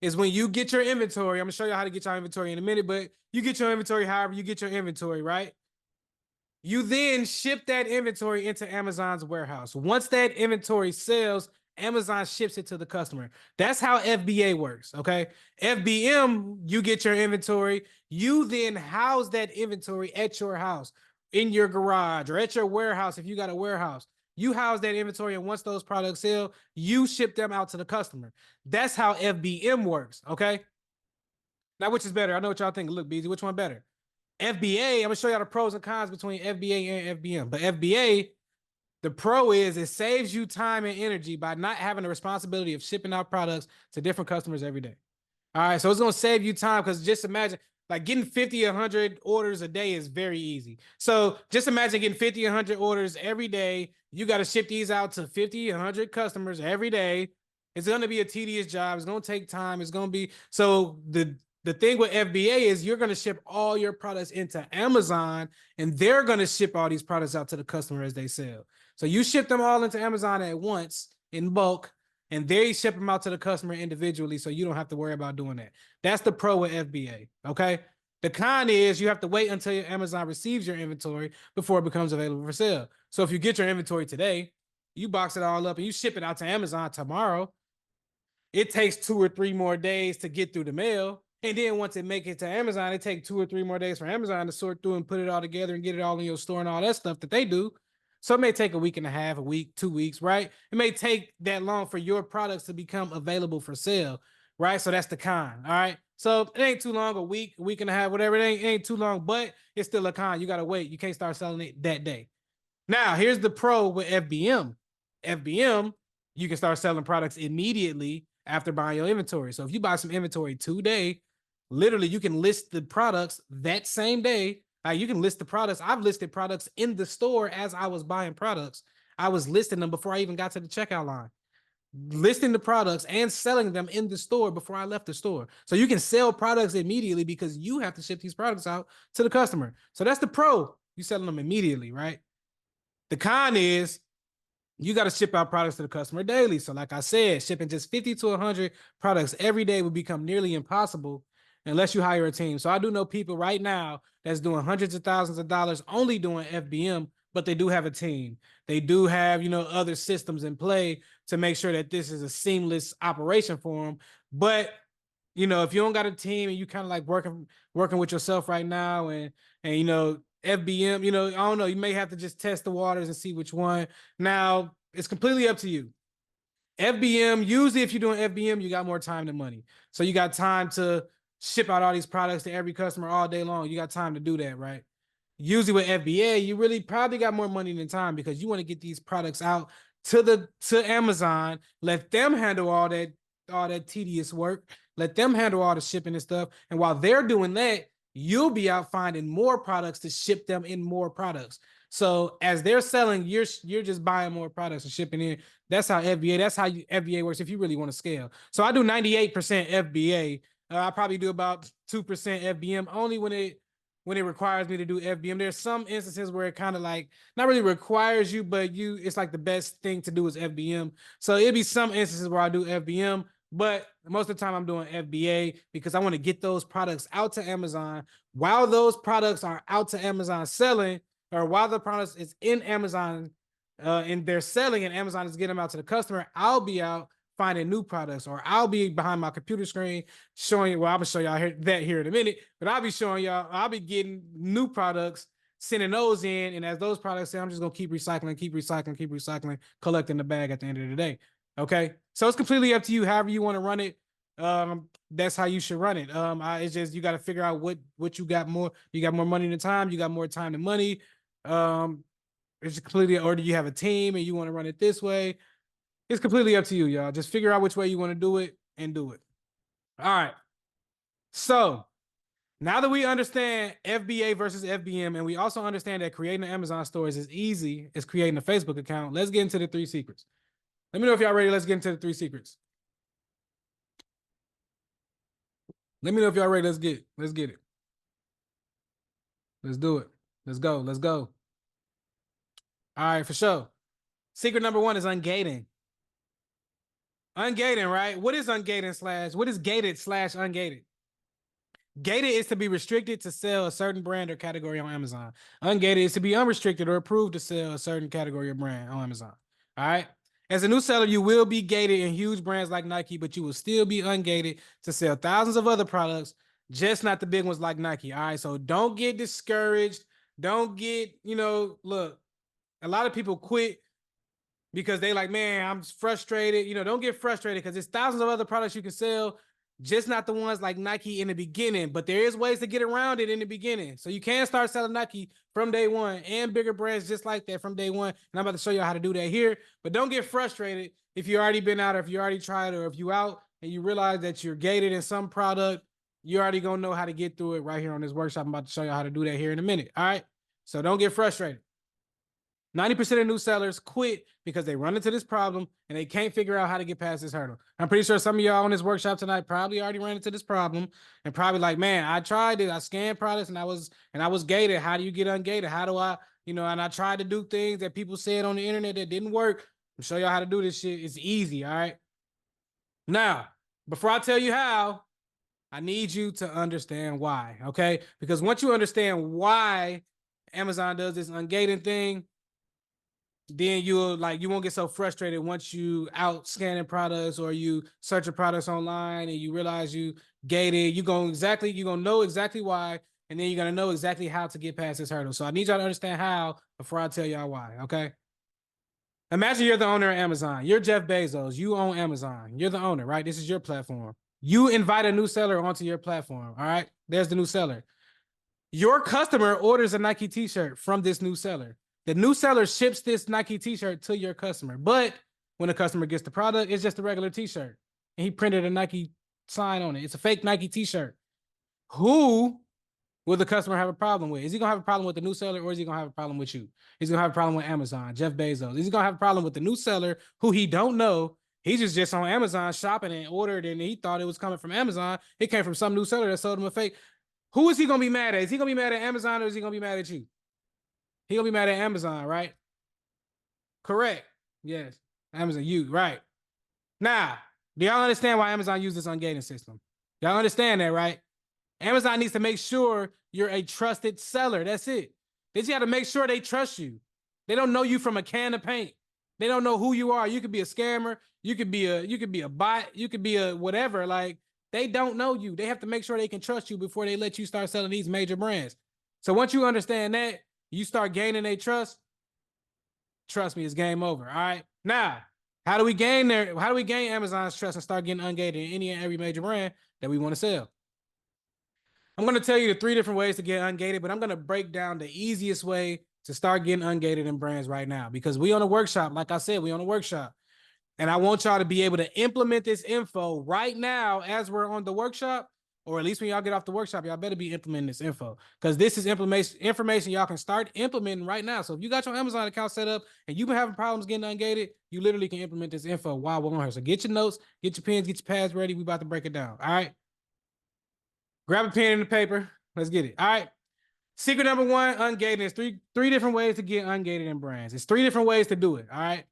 is when you get your inventory. I'm gonna show you how to get your inventory in a minute, but you get your inventory however you get your inventory, right? You then ship that inventory into Amazon's warehouse. Once that inventory sells, Amazon ships it to the customer. That's how FBA works, okay? FBM, you get your inventory. You then house that inventory at your house, in your garage, or at your warehouse if you got a warehouse. You house that inventory, and once those products sell, you ship them out to the customer. That's how FBM works, okay? Now, which is better? I know what y'all think. Look, BZ, which one better? FBA, I'm going to show y'all the pros and cons between FBA and FBM. But FBA, the pro is it saves you time and energy by not having the responsibility of shipping out products to different customers every day. All right, so it's going to save you time, because just imagine, like, getting 50, 100 orders a day is very easy. So just imagine getting 50, 100 orders every day. You got to ship these out to 50, 100 customers every day. It's going to be a tedious job. It's going to take time. It's going to be, so the thing with FBA is you're going to ship all your products into Amazon, and they're going to ship all these products out to the customer as they sell. So you ship them all into Amazon at once in bulk, and they ship them out to the customer individually, so you don't have to worry about doing that. That's the pro with FBA, okay? The con is you have to wait until your Amazon receives your inventory before it becomes available for sale. So if you get your inventory today, you box it all up and you ship it out to Amazon tomorrow, it takes 2 or 3 more days to get through the mail. And then once it make it to Amazon, it takes 2 or 3 more days for Amazon to sort through and put it all together and get it all in your store and all that stuff that they do. So it may take a week and a half, a week, 2 weeks, right? It may take that long for your products to become available for sale, right? So that's the con, all right? So it ain't too long, a week and a half, whatever. It ain't too long, but it's still a con. You got to wait. You can't start selling it that day. Now, here's the pro with FBM. FBM, you can start selling products immediately after buying your inventory. So if you buy some inventory today, literally you can list the products that same day. You can list the products. I've listed products in the store as I was buying products. I was listing them before I even got to the checkout line, listing the products and selling them in the store before I left the store. So you can sell products immediately because you have to ship these products out to the customer. So that's the pro. You selling them immediately, right? The con is you got to ship out products to the customer daily. So like I said, shipping just 50 to 100 products every day would become nearly impossible unless you hire a team. So I do know people right now that's doing hundreds of thousands of dollars only doing FBM, but they do have a team. They do have, other systems in play to make sure that this is a seamless operation for them. But if you don't got a team and you kind of like working with yourself right now and FBM, I don't know, you may have to just test the waters and see which one. Now, it's completely up to you. FBM, usually if you're doing FBM, you got more time than money. So you got time to ship out all these products to every customer all day long. You got time to do that, right? Usually with FBA, you really probably got more money than time because you want to get these products out to Amazon, let them handle all that tedious work, let them handle all the shipping and stuff. And while they're doing that, you'll be out finding more products to ship them in more products. So as they're selling, you're just buying more products and shipping in. That's how FBA. That's how FBA works if you really want to scale. So I do 98% FBA. I probably do about 2% FBM only when it requires me to do FBM. There's some instances where it kind of like not really requires you, but it's like the best thing to do is FBM. So it'd be some instances where I do FBM. But most of the time I'm doing FBA because I want to get those products out to Amazon. While those products are out to Amazon selling, or while the products is in Amazon and they're selling and Amazon is getting them out to the customer, I'll be out finding new products, or I'll be behind my computer screen showing you. Well, I'm gonna show y'all here in a minute, but I'll be showing y'all, I'll be getting new products, sending those in. And as those products say, I'm just gonna keep recycling, collecting the bag at the end of the day. Okay, so it's completely up to you. However you want to run it, that's how you should run it. It's just you got to figure out what you got more. You got more money than time. You got more time than money. It's completely, or do you have a team and you want to run it this way? It's completely up to you, y'all. Just figure out which way you want to do it and do it. All right. So now that we understand FBA versus FBM, and we also understand that creating an Amazon store is as easy as creating a Facebook account, let's get into the 3 secrets. Let me know if y'all ready. Let's get into the 3 secrets. Let me know if y'all ready. Let's get it. Let's do it. Let's go. All right, for sure. Secret number 1 is ungating. Ungating, right? What is ungating what is gated / ungated? Gated is to be restricted to sell a certain brand or category on Amazon. Ungated is to be unrestricted or approved to sell a certain category or brand on Amazon. All right. As a new seller, you will be gated in huge brands like Nike, but you will still be ungated to sell thousands of other products, just not the big ones like Nike. All right. So don't get discouraged. Don't get, look, a lot of people quit because they like, man, I'm frustrated. Don't get frustrated because there's thousands of other products you can sell, just not the ones like Nike in the beginning. But there is ways to get around it in the beginning. So you can start selling Nike from day one and bigger brands just like that from day one. And I'm about to show you how to do that here. But don't get frustrated if you already been out, or if you already tried, or if you out and you realize that you're gated in some product, you already gonna know how to get through it right here on this workshop. I'm about to show you how to do that here in a minute. All right. So don't get frustrated. 90% of new sellers quit because they run into this problem and they can't figure out how to get past this hurdle. I'm pretty sure some of y'all on this workshop tonight probably already ran into this problem and probably like, man, I tried it. I scanned products and I was gated. How do you get ungated? How do I, and I tried to do things that people said on the internet that didn't work. I'm show y'all how to do this shit. It's easy. All right. Now, before I tell you how, I need you to understand why, okay? Because once you understand why Amazon does this ungating thing, then you won't get so frustrated once you out scanning products or you searching products online and you realize you gated. You're gonna know exactly why, and then you're gonna know exactly how to get past this hurdle. So I need y'all to understand how before I tell y'all why, okay? Imagine you're the owner of Amazon. You're Jeff Bezos. You own Amazon. You're the owner, right? This is your platform. You invite a new seller onto your platform. All right. There's the new seller. Your customer orders a Nike t-shirt from this new seller. The new seller ships this Nike t-shirt to your customer. But when the customer gets the product, it's just a regular t-shirt. And he printed a Nike sign on it. It's a fake Nike t-shirt. Who will the customer have a problem with? Is he gonna have a problem with the new seller, or is he gonna have a problem with you? He's gonna have a problem with Amazon, Jeff Bezos. Is he gonna have a problem with the new seller who he don't know? He's just on Amazon shopping and ordered, and he thought it was coming from Amazon. It came from some new seller that sold him a fake. Who is he gonna be mad at? Is he gonna be mad at Amazon, or is he gonna be mad at you? He gonna be mad at Amazon, right? Correct. Yes. Amazon, you, right. Now, do y'all understand why Amazon uses this ungating system? Y'all understand that, right? Amazon needs to make sure you're a trusted seller. That's it. They just got to make sure they trust you. They don't know you from a can of paint. They don't know who you are. You could be a scammer. You could be a bot. You could be a whatever. Like, they don't know you. They have to make sure they can trust you before they let you start selling these major brands. So once you understand that, you start gaining their trust. Trust me, it's game over. All right. Now, how do we gain Amazon's trust and start getting ungated in any and every major brand that we want to sell? I'm going to tell you the 3 different ways to get ungated, but I'm going to break down the easiest way to start getting ungated in brands right now, because we on a workshop. Like I said, we on a workshop, and I want y'all to be able to implement this info right now as we're on the workshop, or at least when y'all get off the workshop, y'all better be implementing this info, because this is information y'all can start implementing right now. So if you got your Amazon account set up and you've been having problems getting ungated, you literally can implement this info while we're on here. So get your notes, get your pens, get your pads ready. We about to break it down. All right. Grab a pen and a paper. Let's get it. All right. Secret number 1, ungating. There's three different ways to get ungated in brands. It's 3 different ways to do it. All right.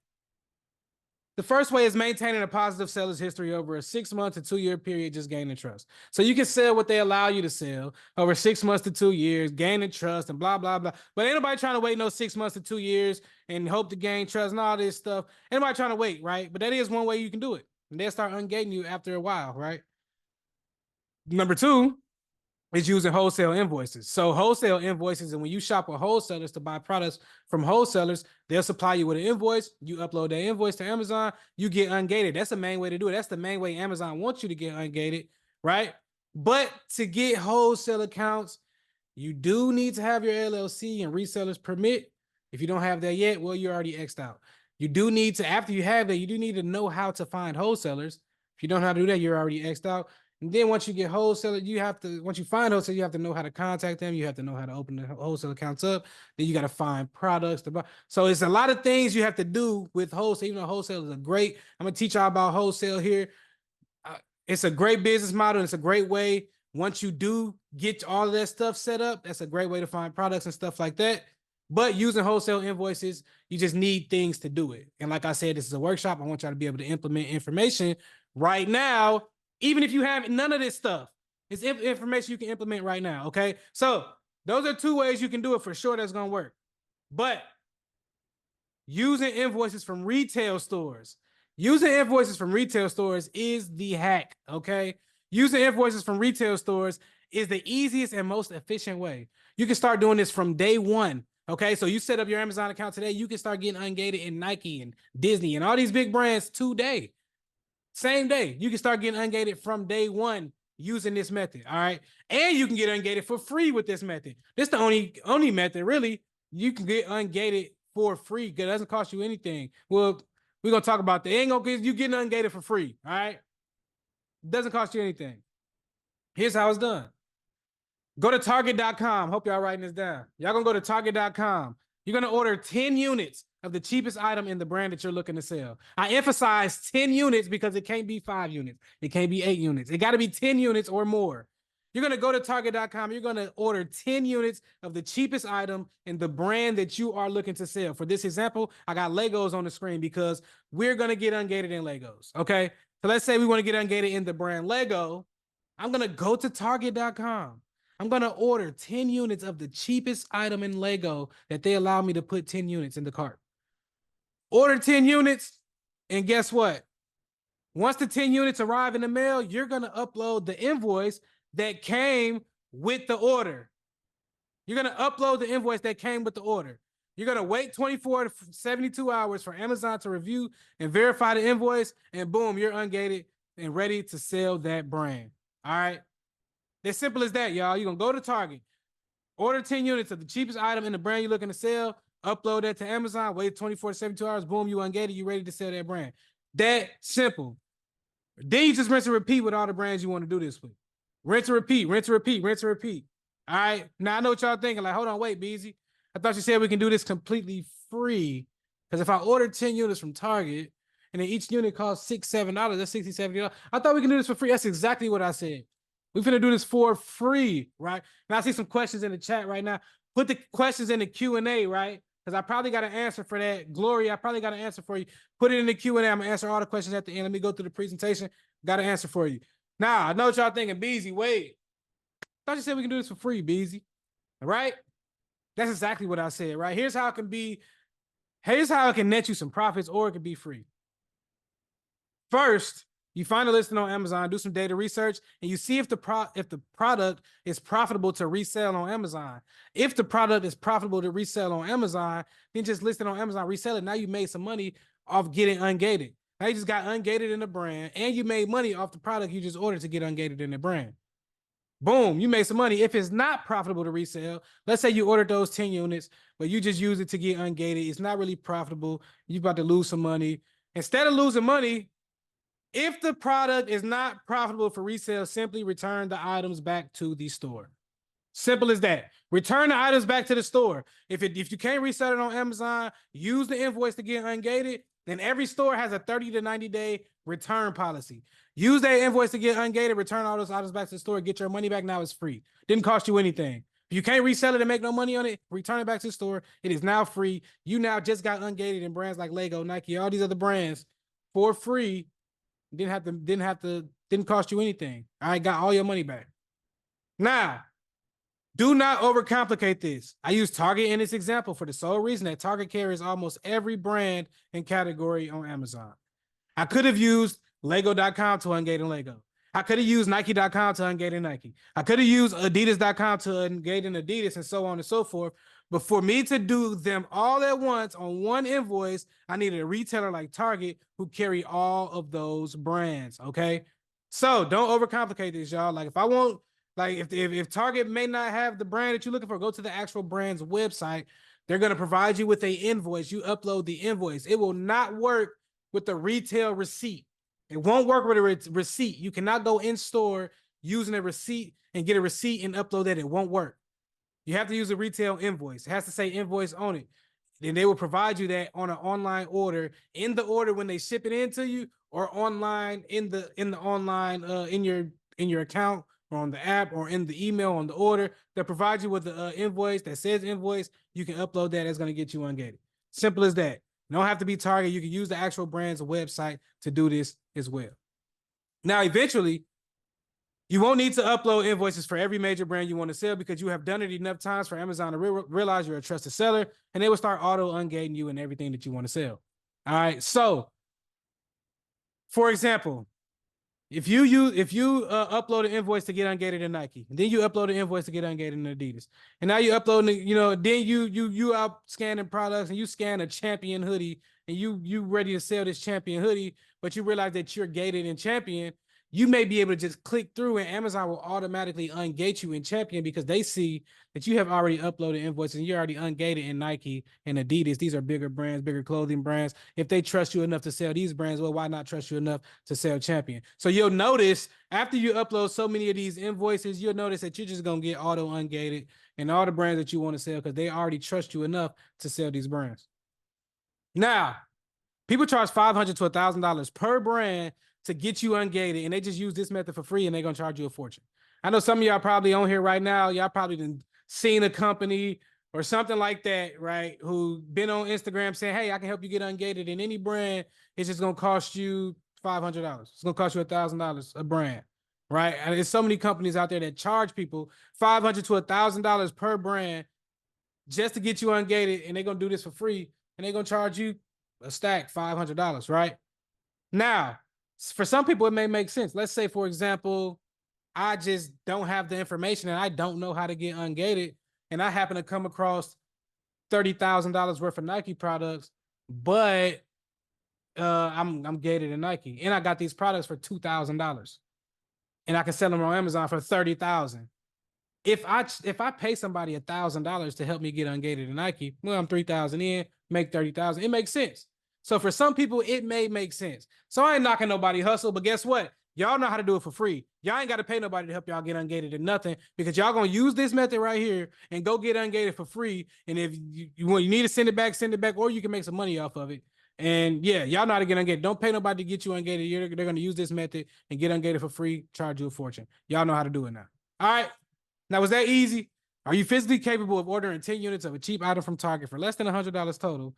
The first way is maintaining a positive seller's history over a 6 month to 2 year period, just gaining trust. So you can sell what they allow you to sell over 6 months to 2 years, gaining trust and blah, blah, blah. But ain't nobody trying to wait no 6 months to 2 years and hope to gain trust and all this stuff. Ain't nobody trying to wait, right? But that is one way you can do it. And they'll start ungating you after a while, right? Number 2 is using wholesale invoices. So wholesale invoices, and when you shop with wholesalers to buy products from wholesalers, they'll supply you with an invoice. You upload that invoice to Amazon, you get ungated. That's the main way to do it. That's the main way Amazon wants you to get ungated, right? But to get wholesale accounts, you do need to have your LLC and resellers permit. If you don't have that yet, well, you're already X'd out. You do need to, after you have that, you do need to know how to find wholesalers. If you don't know how to do that, you're already X'd out. And then once you get wholesaler, once you find wholesale, you have to know how to contact them. You have to know how to open the wholesale accounts up. Then you got to find products to buy. So it's a lot of things you have to do with wholesale. Even though wholesale is I'm going to teach y'all about wholesale here. It's a great business model. It's a great way. Once you do get all of that stuff set up, that's a great way to find products and stuff like that. But using wholesale invoices, you just need things to do it. And like I said, this is a workshop. I want y'all to be able to implement information right now. Even if you have none of this stuff, it's information you can implement right now, okay? So those are 2 ways you can do it for sure that's going to work. But using invoices from retail stores. Using invoices from retail stores is the hack, okay? Using invoices from retail stores is the easiest and most efficient way. You can start doing this from day 1, okay? So you set up your Amazon account today, you can start getting ungated in Nike and Disney and all these big brands today. Same day. You can start getting ungated from day 1 using this method, all right? And you can get ungated for free with this method. This is the only method, really, you can get ungated for free because it doesn't cost you anything. Well, we're going to talk about that. It ain't going to get you getting ungated for free, all right? It doesn't cost you anything. Here's how it's done. Go to Target.com. Hope y'all writing this down. Y'all going to go to Target.com. You're going to order 10 units of the cheapest item in the brand that you're looking to sell. I emphasize 10 units because it can't be 5 units. It can't be 8 units. It got to be 10 units or more. You're going to go to Target.com. You're going to order 10 units of the cheapest item in the brand that you are looking to sell. For this example, I got Legos on the screen because we're going to get ungated in Legos, okay? So let's say we want to get ungated in the brand Lego. I'm going to go to Target.com. I'm going to order 10 units of the cheapest item in Lego that they allow me to put 10 units in the cart. Order 10 units, and guess what? Once the 10 units arrive in the mail, you're going to upload the invoice that came with the order. You're going to upload the invoice that came with the order. You're going to wait 24 to 72 hours for Amazon to review and verify the invoice, and boom, you're ungated and ready to sell that brand. All right? As simple as that, y'all. You're going to go to Target, order 10 units of the cheapest item in the brand you're looking to sell, upload that to Amazon, wait 24 to 72 hours, boom, you ungated, you ready to sell that brand. That simple. Then you just rinse and repeat with all the brands you want to do this with. Rinse and repeat, rinse and repeat, rinse and repeat. All right. Now I know what y'all thinking. Like, hold on, wait, Beezy. I thought you said we can do this completely free. Because if I order 10 units from Target and then each unit costs $6, $7, that's $60, $70. I thought we can do this for free. That's exactly what I said. We're finna do this for free, right? Now I see some questions in the chat right now. Put the questions in the Q&A, right? Because I probably got an answer for that. Gloria, I probably got an answer for you. Put it in the Q&A. I'm going to answer all the questions at the end. Let me go through the presentation. Got an answer for you. Now, I know what y'all thinking. Beezy, wait. I thought you said we can do this for free, Beezy. All right? That's exactly what I said, right? Here's how it can be. Here's how it can net you some profits, or it can be free. First, you find a listing on Amazon, do some data research, and you see if the product is profitable to resell on Amazon. If the product is profitable to resell on Amazon, then just list it on Amazon, resell it. Now you made some money off getting ungated. Now you just got ungated in the brand, and you made money off the product you just ordered to get ungated in the brand. Boom, you made some money. If it's not profitable to resell, let's say you ordered those 10 units, but you just use it to get ungated. It's not really profitable. You're about to lose some money. Instead of losing money, if the product is not profitable for resale, simply return the items back to the store. Simple as that. Return the items back to the store. If you can't resell it on Amazon, use the invoice to get ungated. Then every store has a 30 to 90-day return policy. Use that invoice to get ungated, return all those items back to the store, get your money back. Now it's free. Didn't cost you anything. If you can't resell it and make no money on it, return it back to the store. It is now free. You now just got ungated in brands like Lego, Nike, all these other brands for free. Didn't cost you anything. I got all your money back. Now, do not overcomplicate this. I use Target in this example for the sole reason that Target carries almost every brand and category on Amazon. I could have used Lego.com to ungate in Lego. I could have used Nike.com to ungate in Nike. I could have used Adidas.com to ungate in Adidas, and so on and so forth. But for me to do them all at once on one invoice, I needed a retailer like Target who carry all of those brands, okay? So don't overcomplicate this, y'all. Like if Target may not have the brand that you're looking for, go to the actual brand's website. They're going to provide you with an invoice. You upload the invoice. It will not work with the retail receipt. It won't work with a receipt. You cannot go in store using a receipt and get a receipt and upload that. It won't work. You have to use a retail invoice. It has to say invoice on it. Then they will provide you that on an online order, in the order when they ship it into you, or online in your account, or on the app, or in the email on the order. That provide you with the invoice that says invoice. You can upload that. It's going to get you ungated. Simple as that. You don't have to be Target. You can use the actual brand's website to do this as well. Now, eventually, you won't need to upload invoices for every major brand you want to sell because you have done it enough times for Amazon to realize you're a trusted seller, and they will start auto ungating you and everything that you want to sell. All right. So, for example, if you upload an invoice to get ungated in Nike, and then you upload an invoice to get ungated in Adidas, and now you upload, then you out scanning products, and you scan a Champion hoodie, and you ready to sell this Champion hoodie, but you realize that you're gated in Champion. You may be able to just click through and Amazon will automatically ungate you in Champion because they see that you have already uploaded invoices and you're already ungated in Nike and Adidas. These are bigger brands, bigger clothing brands. If they trust you enough to sell these brands, well, why not trust you enough to sell Champion? So you'll notice after you upload so many of these invoices, you'll notice that you're just going to get auto ungated in all the brands that you want to sell because they already trust you enough to sell these brands. Now, people charge $500 to $1,000 per brand to get you ungated, and they just use this method for free, and they're going to charge you a fortune. I know some of y'all probably on here right now, y'all probably done seen a company or something like that, right, who been on Instagram saying, hey, I can help you get ungated in any brand. It's just going to cost you $500. It's going to cost you $1,000 a brand. right? And there's so many companies out there that charge people $500 to $1,000 per brand just to get you ungated, and they're gonna do this for free, and they're gonna charge you a stack $500, right? Now, for some people, it may make sense. Let's say, for example, I just don't have the information and I don't know how to get ungated, and I happen to come across $30,000 worth of Nike products, but I'm gated in Nike, and I got these products for $2,000, and I can sell them on Amazon for $30,000. If I pay somebody $1,000 to help me get ungated in Nike, well, I'm 3,000 in, make 30,000. It makes sense. So for some people, it may make sense. So I ain't knocking nobody hustle, but guess what? Y'all know how to do it for free. Y'all ain't got to pay nobody to help y'all get ungated or nothing, because y'all gonna use this method right here and go get ungated for free. And if you need to send it back, or you can make some money off of it. And yeah, y'all know how to get ungated. Don't pay nobody to get you ungated. They're gonna use this method and get ungated for free, charge you a fortune. Y'all know how to do it now. All right. Now, was that easy? Are you physically capable of ordering 10 units of a cheap item from Target for less than $100 total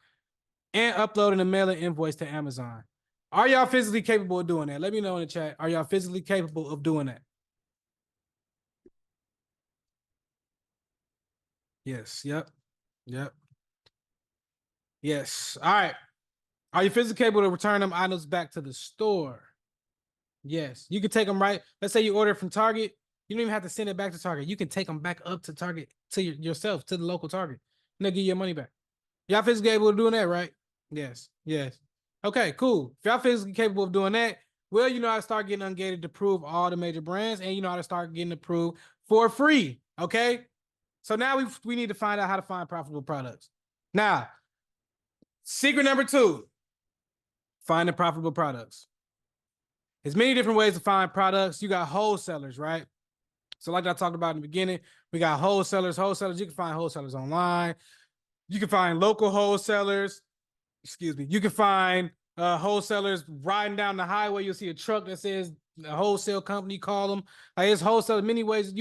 and uploading a mailing invoice to Amazon? Are y'all physically capable of doing that? Let me know in the chat. Are y'all physically capable of doing that? Yes. Yep. Yep. Yes. All right. Are you physically capable to return them items back to the store? Yes. You can take them right. Let's say you order from Target. You don't even have to send it back to Target. You can take them back up to Target, to yourself, to the local Target, and they'll give you your money back. Y'all physically capable of doing that, right? Yes. Yes. Okay, cool. If y'all physically capable of doing that, well, you know how to start getting ungated to prove all the major brands, and you know how to start getting approved for free. Okay. So now we need to find out how to find profitable products. Now, secret number 2, finding profitable products. There's many different ways to find products. You got wholesalers, right? So like I talked about in the beginning, we got wholesalers. You can find wholesalers online. You can find local wholesalers. Excuse me. You can find wholesalers riding down the highway. You'll see a truck that says a wholesale company, call them. Like, it's wholesale in many ways.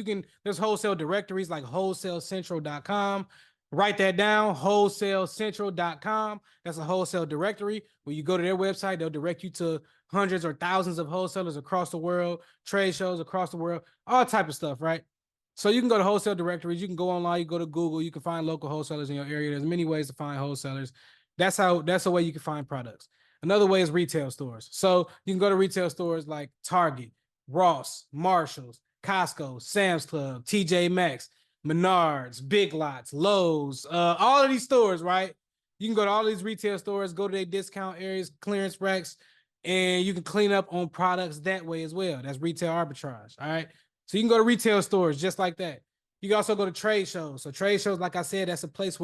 There's wholesale directories like wholesalecentral.com. Write that down, wholesalecentral.com. That's a wholesale directory. When you go to their website, they'll direct you to hundreds or thousands of wholesalers across the world, trade shows across the world, all type of stuff, right? So you can go to wholesale directories. You can go online. You go to Google. You can find local wholesalers in your area. There's many ways to find wholesalers. That's a way you can find products. Another way is retail stores. So you can go to retail stores like Target, Ross, Marshalls, Costco, Sam's Club, TJ Maxx, Menards, Big Lots, Lowe's, all of these stores, right? You can go to all these retail stores, go to their discount areas, clearance racks, and you can clean up on products that way as well. That's retail arbitrage, all right? So you can go to retail stores just like that. You can also go to trade shows. So trade shows, like I said, that's a place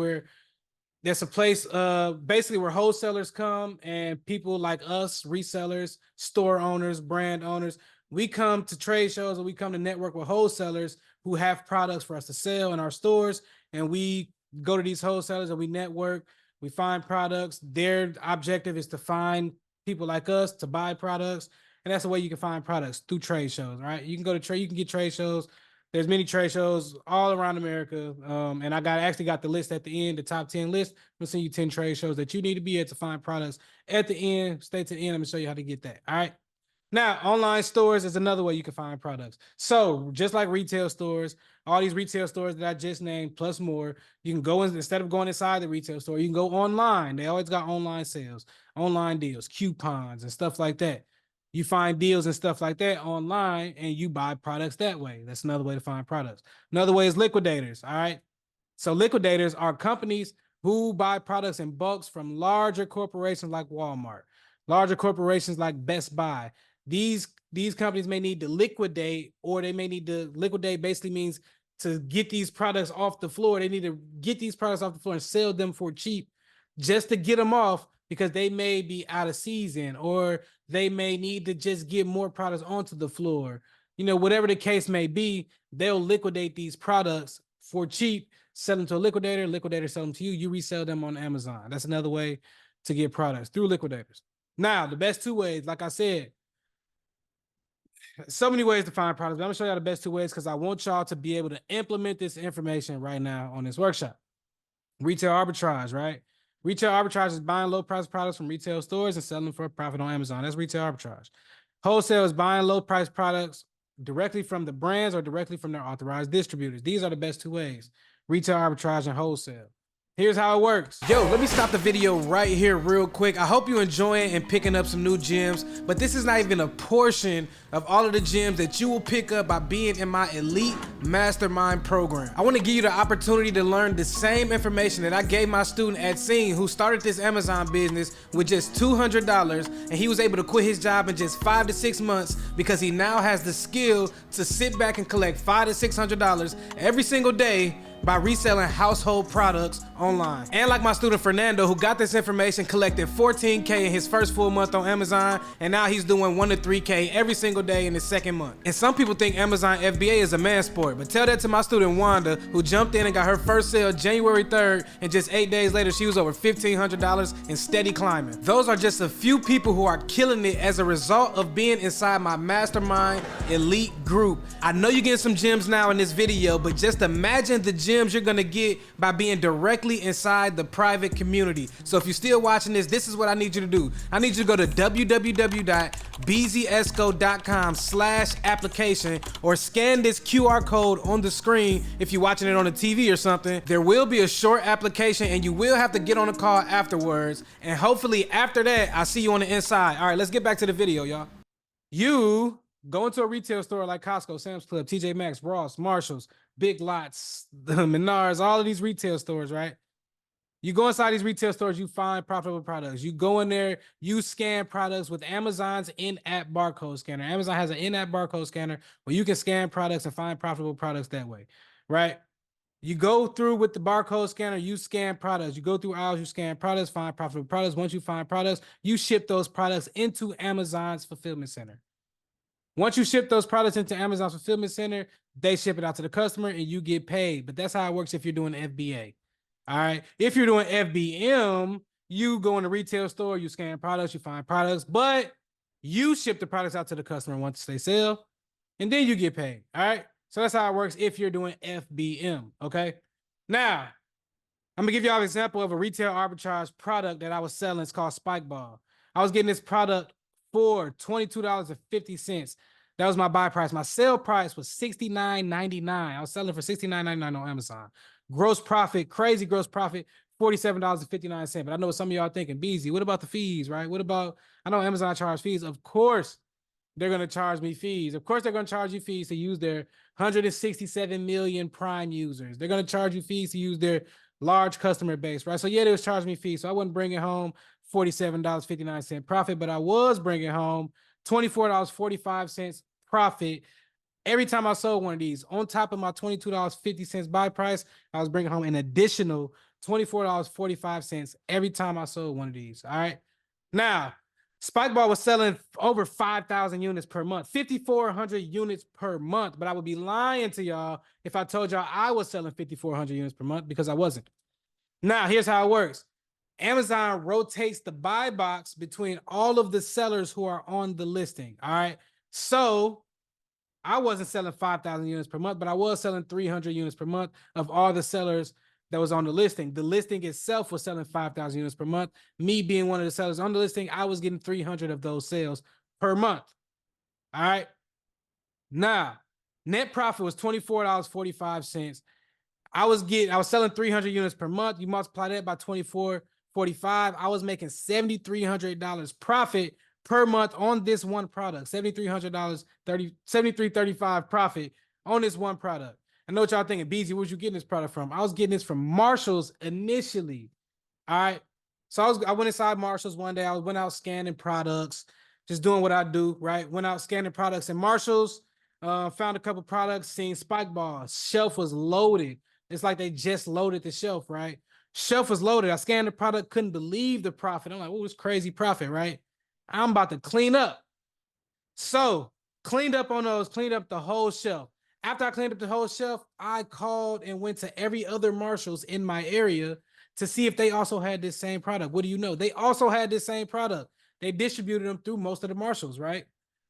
basically where wholesalers come, and people like us, resellers, store owners, brand owners, we come to trade shows, and we come to network with wholesalers who have products for us to sell in our stores. And we go to these wholesalers and we network, we find products. Their objective is to find people like us to buy products. And that's the way you can find products, through trade shows, right? You can go to trade, you can get trade shows. There's many trade shows all around America. And I actually got the list at the end, the top 10 list. I'm gonna send you 10 trade shows that you need to be at to find products at the end. Stay to the end. I'm gonna show you how to get that. All right. Now, online stores is another way you can find products. So just like retail stores, all these retail stores that I just named, plus more, you can go in, instead of going inside the retail store, you can go online. They always got online sales, online deals, coupons, and stuff like that. You find deals and stuff like that online, and you buy products that way. That's another way to find products. Another way is liquidators. All right. So liquidators are companies who buy products in bulks from larger corporations like Walmart, larger corporations like Best Buy. These companies may need to liquidate, or they may need to liquidate. Basically means to get these products off the floor. They need to get these products off the floor and sell them for cheap, just to get them off, because they may be out of season, or they may need to just get more products onto the floor. You know, whatever the case may be, they'll liquidate these products for cheap, sell them to a liquidator, liquidator sell them to you, you resell them on Amazon. That's another way to get products, through liquidators. Now, the best 2 ways, like I said, so many ways to find products, but I'm gonna show y'all the best 2 ways, because I want y'all to be able to implement this information right now on this workshop. Retail arbitrage, right? Retail arbitrage is buying low price products from retail stores and selling them for a profit on Amazon. That's retail arbitrage. Wholesale is buying low price products directly from the brands or directly from their authorized distributors. These are the best two ways: retail arbitrage and wholesale. Here's how it works. Yo, let me stop the video right here real quick. I hope you enjoying and picking up some new gems, but this is not even a portion of all of the gems that you will pick up by being in my elite mastermind program. I want to give you the opportunity to learn the same information that I gave my student at Scene, who started this Amazon business with just $200, and he was able to quit his job in just 5 to 6 months because he now has the skill to sit back and collect $500 to $600 every single day by reselling household products online. And like my student Fernando, who got this information, collected $14K in his first full month on Amazon, and now he's doing $1 to $3K every single day in his second month. And some people think Amazon FBA is a man's sport, but tell that to my student Wanda, who jumped in and got her first sale January 3rd, and just 8 days later she was over $1,500 and steady climbing. Those are just a few people who are killing it as a result of being inside my mastermind elite group. I know you're getting some gems now in this video, but just imagine the gems you're gonna get by being directly inside the private community. So if you're still watching this is what I need you to do. I need you to go to www.bzesco.com/application or scan this QR code on the screen if you're watching it on the TV or something. There will be a short application and you will have to get on a call afterwards. And hopefully after that, I'll see you on the inside. All right, let's get back to the video, y'all. You go into a retail store like Costco, Sam's Club, TJ Maxx, Ross, Marshalls, Big Lots, the Menards, all of these retail stores, right? You go inside these retail stores, you find profitable products. You go in there, you scan products with Amazon's in-app barcode scanner. Amazon has an in-app barcode scanner where you can scan products and find profitable products that way, right? You go through with the barcode scanner, you scan products. You go through aisles, you scan products, find profitable products. Once you find products, you ship those products into Amazon's fulfillment center. Once you ship those products into Amazon's fulfillment center, they ship it out to the customer and you get paid. But that's how it works if you're doing FBA. All right. If you're doing FBM, you go in the retail store, you scan products, you find products, but you ship the products out to the customer once they sell, and then you get paid. All right. So that's how it works if you're doing FBM. Okay. Now, I'm gonna give y'all an example of a retail arbitrage product that I was selling. It's called Spike Ball. I was getting this product for $22.50. That was my buy price. My sale price was $69.99. I was selling for $69.99 on Amazon. Gross profit, crazy gross profit, $47.59. But I know what some of y'all are thinking, BZ, what about the fees, right? What about, I know Amazon charge fees. Of course, they're going to charge me fees. Of course, they're going to charge you fees to use their 167 million Prime users. They're going to charge you fees to use their large customer base, right? So yeah, they was charging me fees. So I wasn't bringing home $47.59 profit, but I was bringing home $24.45 profit every time I sold one of these. On top of my $22.50 buy price, I was bringing home an additional $24.45 every time I sold one of these. All right. Now, Spikeball was selling over 5,000 units per month, 5,400 units per month. But I would be lying to y'all if I told y'all I was selling 5,400 units per month, because I wasn't. Now, here's how it works. Amazon rotates the buy box between all of the sellers who are on the listing. All right. So I wasn't selling 5,000 units per month, but I was selling 300 units per month of all the sellers that was on the listing. The listing itself was selling 5,000 units per month. Me being one of the sellers on the listing, I was getting 300 of those sales per month. All right. Now, net profit was $24.45. I was selling 300 units per month. You multiply that by 24.45. I was making $7,300 profit per month on this one product. $7,300, $73.35 profit on this one product. I know what y'all thinking, BZ, where'd you getting this product from? I was getting this from Marshalls initially. All right. So I went inside Marshalls one day. I went out scanning products, just doing what I do, right? Went out scanning products in Marshalls, found a couple products, seen Spike Ball. Shelf was loaded. It's like they just loaded the shelf, right? Shelf was loaded. I scanned the product, couldn't believe the profit. I'm like, what was crazy profit, right? I'm about to clean up. So cleaned up on those, cleaned up the whole shelf. After I cleaned up the whole shelf, I called and went to every other Marshalls in my area to see if they also had this same product. What do you know? They also had this same product. They distributed them through most of the Marshalls, right?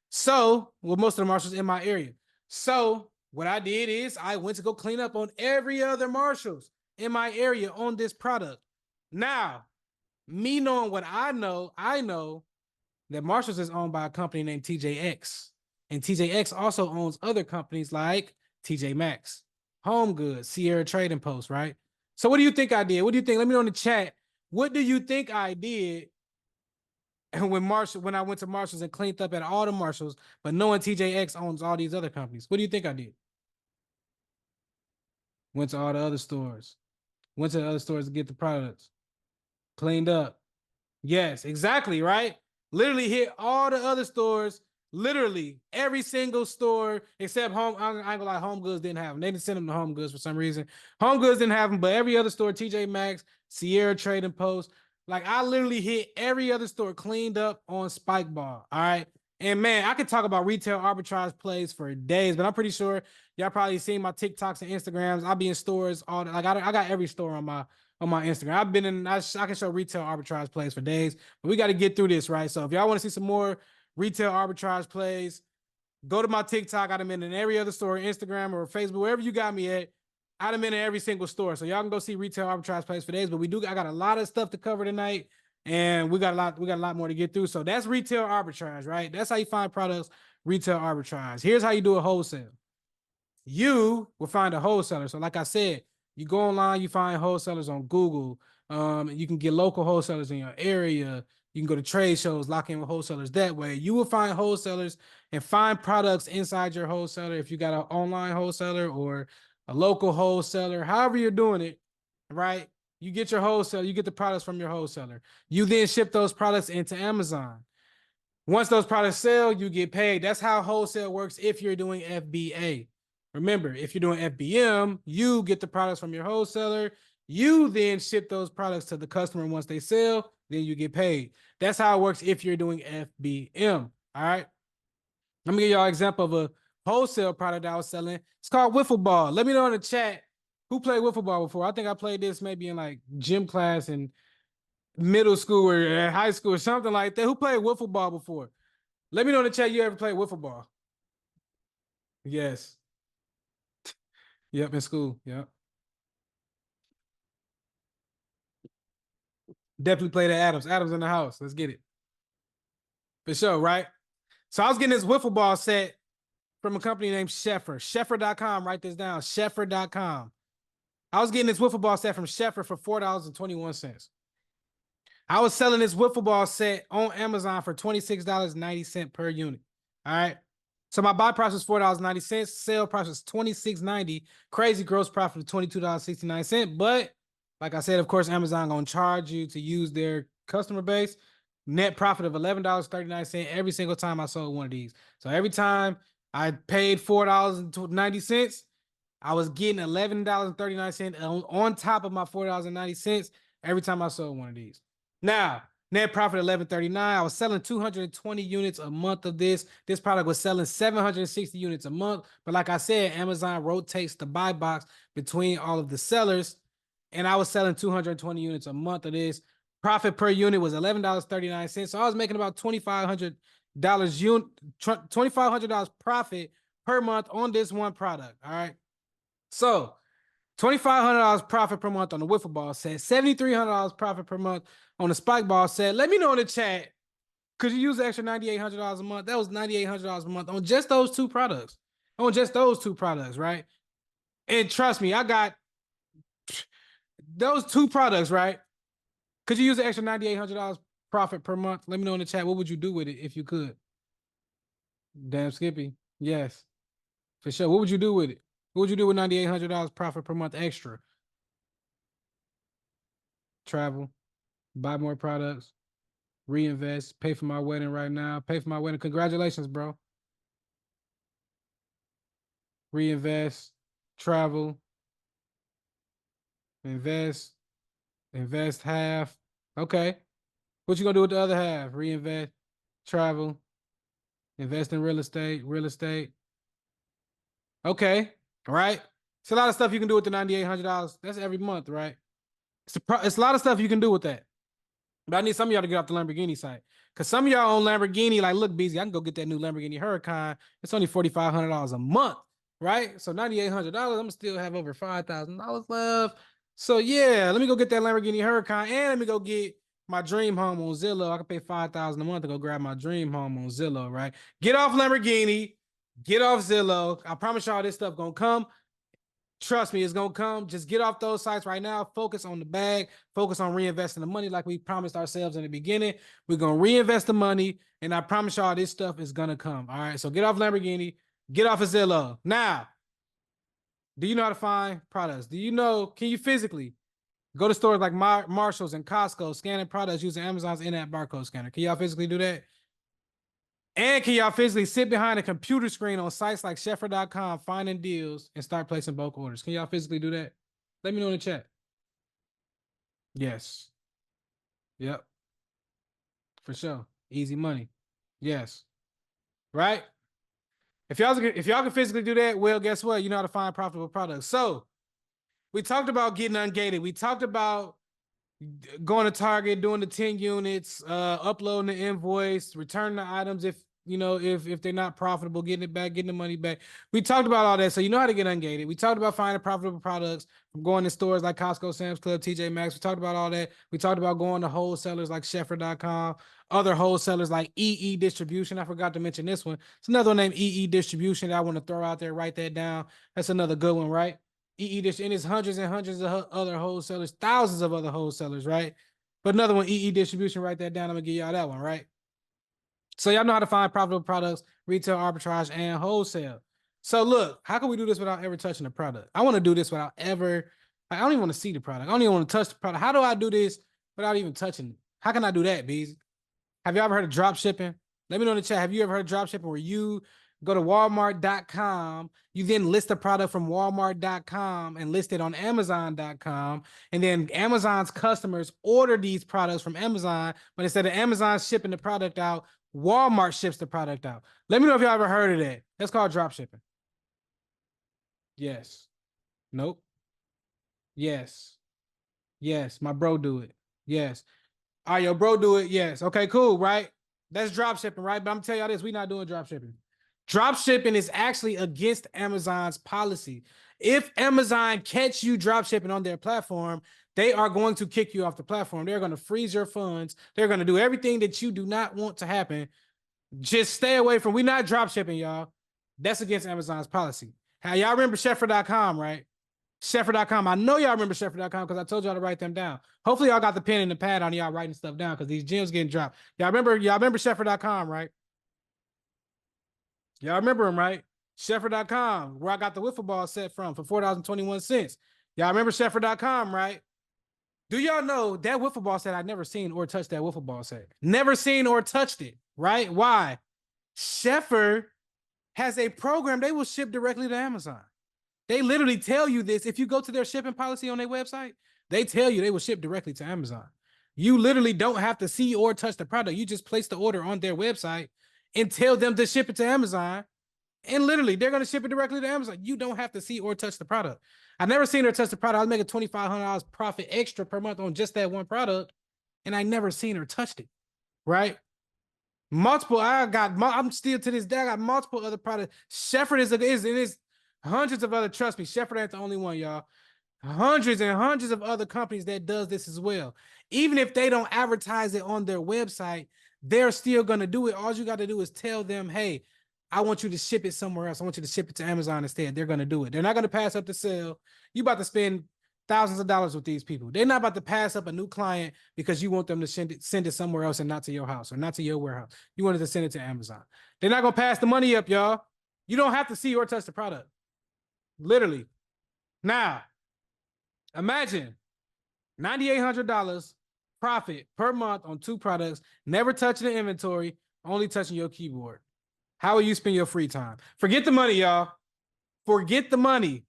So, well, most of the Marshalls in my area. So what I did is I went to go clean up on every other Marshalls in my area on this product. Now, me knowing what I know that Marshalls is owned by a company named TJX. And TJX also owns other companies like TJ Maxx, Home Goods, Sierra Trading Post, right? So what do you think I did? What do you think? Let me know in the chat. What do you think I did when I went to Marshalls and cleaned up at all the Marshalls, but knowing TJX owns all these other companies? What do you think I did? Went to all the other stores. Went to the other stores to get the products. Cleaned up. Yes, exactly, right? Literally hit all the other stores, literally every single store except Home. I ain't gonna lie, Home Goods didn't have them. They didn't send them to Home Goods for some reason. Home Goods didn't have them, but every other store, TJ Maxx, Sierra Trading Post, like I literally hit every other store cleaned up on Spike Ball. All right. And man, I could talk about retail arbitrage plays for days, but I'm pretty sure y'all probably seen my TikToks and Instagrams. I'll be in stores all like I got every store on my Instagram. I've been in, I can show retail arbitrage plays for days, but we got to get through this, right? So if y'all want to see some more retail arbitrage plays, go to my TikTok. I've been in every other store, Instagram or Facebook, wherever you got me at. I've been in every single store. So y'all can go see retail arbitrage plays for days, but I got a lot of stuff to cover tonight, and we got a lot more to get through. So that's retail arbitrage, right? That's how you find products, retail arbitrage. Here's how you do a wholesale. You will find a wholesaler. So like I said, you go online, you find wholesalers on Google. You can get local wholesalers in your area. You can go to trade shows, lock in with wholesalers that way. You will find wholesalers and find products inside your wholesaler. If you got an online wholesaler or a local wholesaler, however you're doing it, right? You get your wholesaler, you get the products from your wholesaler. You then ship those products into Amazon. Once those products sell, you get paid. That's how wholesale works if you're doing FBA. Remember, if you're doing FBM, you get the products from your wholesaler. You then ship those products to the customer. Once they sell, then you get paid. That's how it works if you're doing FBM. All right. Let me give y'all an example of a wholesale product I was selling. It's called wiffle ball. Let me know in the chat who played wiffle ball before. I think I played this maybe in like gym class in middle school or high school or something like that. Who played wiffle ball before? Let me know in the chat you ever played wiffle ball. Yes. Yep, in school. Yep. Definitely played at Adams. Adams in the house. Let's get it. For sure, right? So I was getting this wiffle ball set from a company named Sheffer. Sheffer.com. Write this down. Sheffer.com. I was getting this wiffle ball set from Sheffer for $4.21. I was selling this wiffle ball set on Amazon for $26.90 per unit. All right. So my buy price was $4.90. Sale price was $26.90. Crazy gross profit of $22.69. But like I said, of course, Amazon gonna charge you to use their customer base. Net profit of $11.39 every single time I sold one of these. So every time I paid $4.90, I was getting $11.39 on top of my $4.90 every time I sold one of these. Now, net profit $11.39. I was selling 220 units a month of this. This product was selling 760 units a month. But like I said, Amazon rotates the buy box between all of the sellers. And I was selling 220 units a month of this. Profit per unit was $11.39. So I was making about $2,500 profit per month on this one product. All right. So $2,500 profit per month on the wiffle ball set, $7,300 profit per month on the spike ball set. Let me know in the chat, could you use the extra $9,800 a month? That was $9,800 a month on just those two products. On just those two products, right? And trust me, I got those two products, right? Could you use the extra $9,800 profit per month? Let me know in the chat. What would you do with it if you could? Damn Skippy. Yes, for sure. What would you do with it? What would you do with $9,800 profit per month extra? Travel, buy more products, reinvest, pay for my wedding right now. Pay for my wedding. Congratulations, bro. Reinvest, travel, invest half. Okay. What you gonna do with the other half? Reinvest, travel, invest in real estate. Okay. All right. It's a lot of stuff you can do with the $9,800. That's every month, right? It's a lot of stuff you can do with that. But I need some of y'all to get off the Lamborghini site. Because some of y'all own Lamborghini, like, look, BZ, I can go get that new Lamborghini Huracan. It's only $4,500 a month, right? So $9,800, I'm going to still have over $5,000 left. So, yeah, let me go get that Lamborghini Huracan, and let me go get my dream home on Zillow. I can pay $5,000 a month to go grab my dream home on Zillow, right? Get off Lamborghini, get off Zillow. I promise y'all this stuff gonna come. Trust me, it's gonna come. Just get off those sites right now. Focus on the bag. Focus on reinvesting the money like we promised ourselves in the beginning. We're gonna reinvest the money, and I promise y'all this stuff is gonna come. All right. So get off Lamborghini, get off of Zillow. Now, do you know how to find products? Do you know, can you physically go to stores like Marshalls and Costco, scanning products using Amazon's in-app barcode scanner? Can y'all physically do that? And can y'all physically sit behind a computer screen on sites like Sheffer.com, finding deals, and start placing bulk orders? Can y'all physically do that? Let me know in the chat. Yes. Yep. For sure. Easy money. Yes. Right? If y'all can physically do that, well, guess what? You know how to find profitable products. So we talked about getting ungated. We talked about going to Target, doing the 10 units, uploading the invoice, returning the items if they're not profitable, getting it back, getting the money back. We talked about all that, so you know how to get ungated. We talked about finding profitable products from going to stores like Costco, Sam's Club, TJ Maxx. We talked about all that. We talked about going to wholesalers like Sheffer.com, other wholesalers like EE Distribution. I forgot to mention this one. It's another one named EE Distribution that I want to throw out there. Write that down. That's another good one, right? EE Distribution, and it's hundreds and hundreds of other wholesalers, thousands of other wholesalers, right? But another one, EE Distribution, write that down. I'm gonna give y'all that one, right? So y'all know how to find profitable products, retail, arbitrage, and wholesale. So look, how can we do this without ever touching the product? I want to do this without ever, I don't even want to see the product. I don't even want to touch the product. How do I do this without even touching it? How can I do that, Bees? Have you ever heard of drop shipping? Let me know in the chat. Have you ever heard of drop shipping where you go to Walmart.com, you then list a product from Walmart.com and list it on Amazon.com, and then Amazon's customers order these products from Amazon, but instead of Amazon shipping the product out, Walmart ships the product out. Let me know if y'all ever heard of that. That's called drop shipping. Yes. Nope. Yes. Yes. My bro do it. Yes. All right, yo, bro do it. Yes. Okay, cool, right? That's drop shipping, right? But I'm telling y'all this, we're not doing drop shipping. Drop shipping is actually against Amazon's policy. If Amazon catch you drop shipping on their platform, they are going to kick you off the platform. They're going to freeze your funds. They're going to do everything that you do not want to happen. Just stay away from, we're not drop shipping, y'all. That's against Amazon's policy. How y'all remember Sheffer.com, right? Sheffer.com. I know y'all remember Sheffer.com because I told y'all to write them down. Hopefully y'all got the pen and the pad on y'all writing stuff down because these gems getting dropped. Y'all remember Sheffer.com, right? Y'all remember him, right? Sheffer.com, where I got the wiffle ball set from for $4.21. Y'all remember Sheffer.com, right? Do y'all know that wiffle ball set? I've never seen or touched that wiffle ball set. Never seen or touched it, right? Why? Sheffer has a program. They will ship directly to Amazon. They literally tell you this. If you go to their shipping policy on their website, they tell you they will ship directly to Amazon. You literally don't have to see or touch the product. You just place the order on their website and tell them to ship it to Amazon. And literally, they're going to ship it directly to Amazon. You don't have to see or touch the product. I've never seen her touch the product. I was making $2,500 profit extra per month on just that one product. And I never seen her touched it, right? I'm still to this day, I got multiple other products. Sheffer is hundreds of other, trust me, Sheffer ain't the only one, y'all. Hundreds and hundreds of other companies that does this as well. Even if they don't advertise it on their website, they're still going to do it. All you got to do is tell them, hey, I want you to ship it somewhere else. I want you to ship it to Amazon instead. They're going to do it. They're not going to pass up the sale. You about to spend thousands of dollars with these people. They're not about to pass up a new client because you want them to send it somewhere else and not to your house or not to your warehouse. You wanted to send it to Amazon. They're not going to pass the money up, y'all. You don't have to see or touch the product. Literally. Now, imagine $9,800 profit per month on 2 products, never touching the inventory, only touching your keyboard. How will you spend your free time? Forget the money, y'all. Forget the money.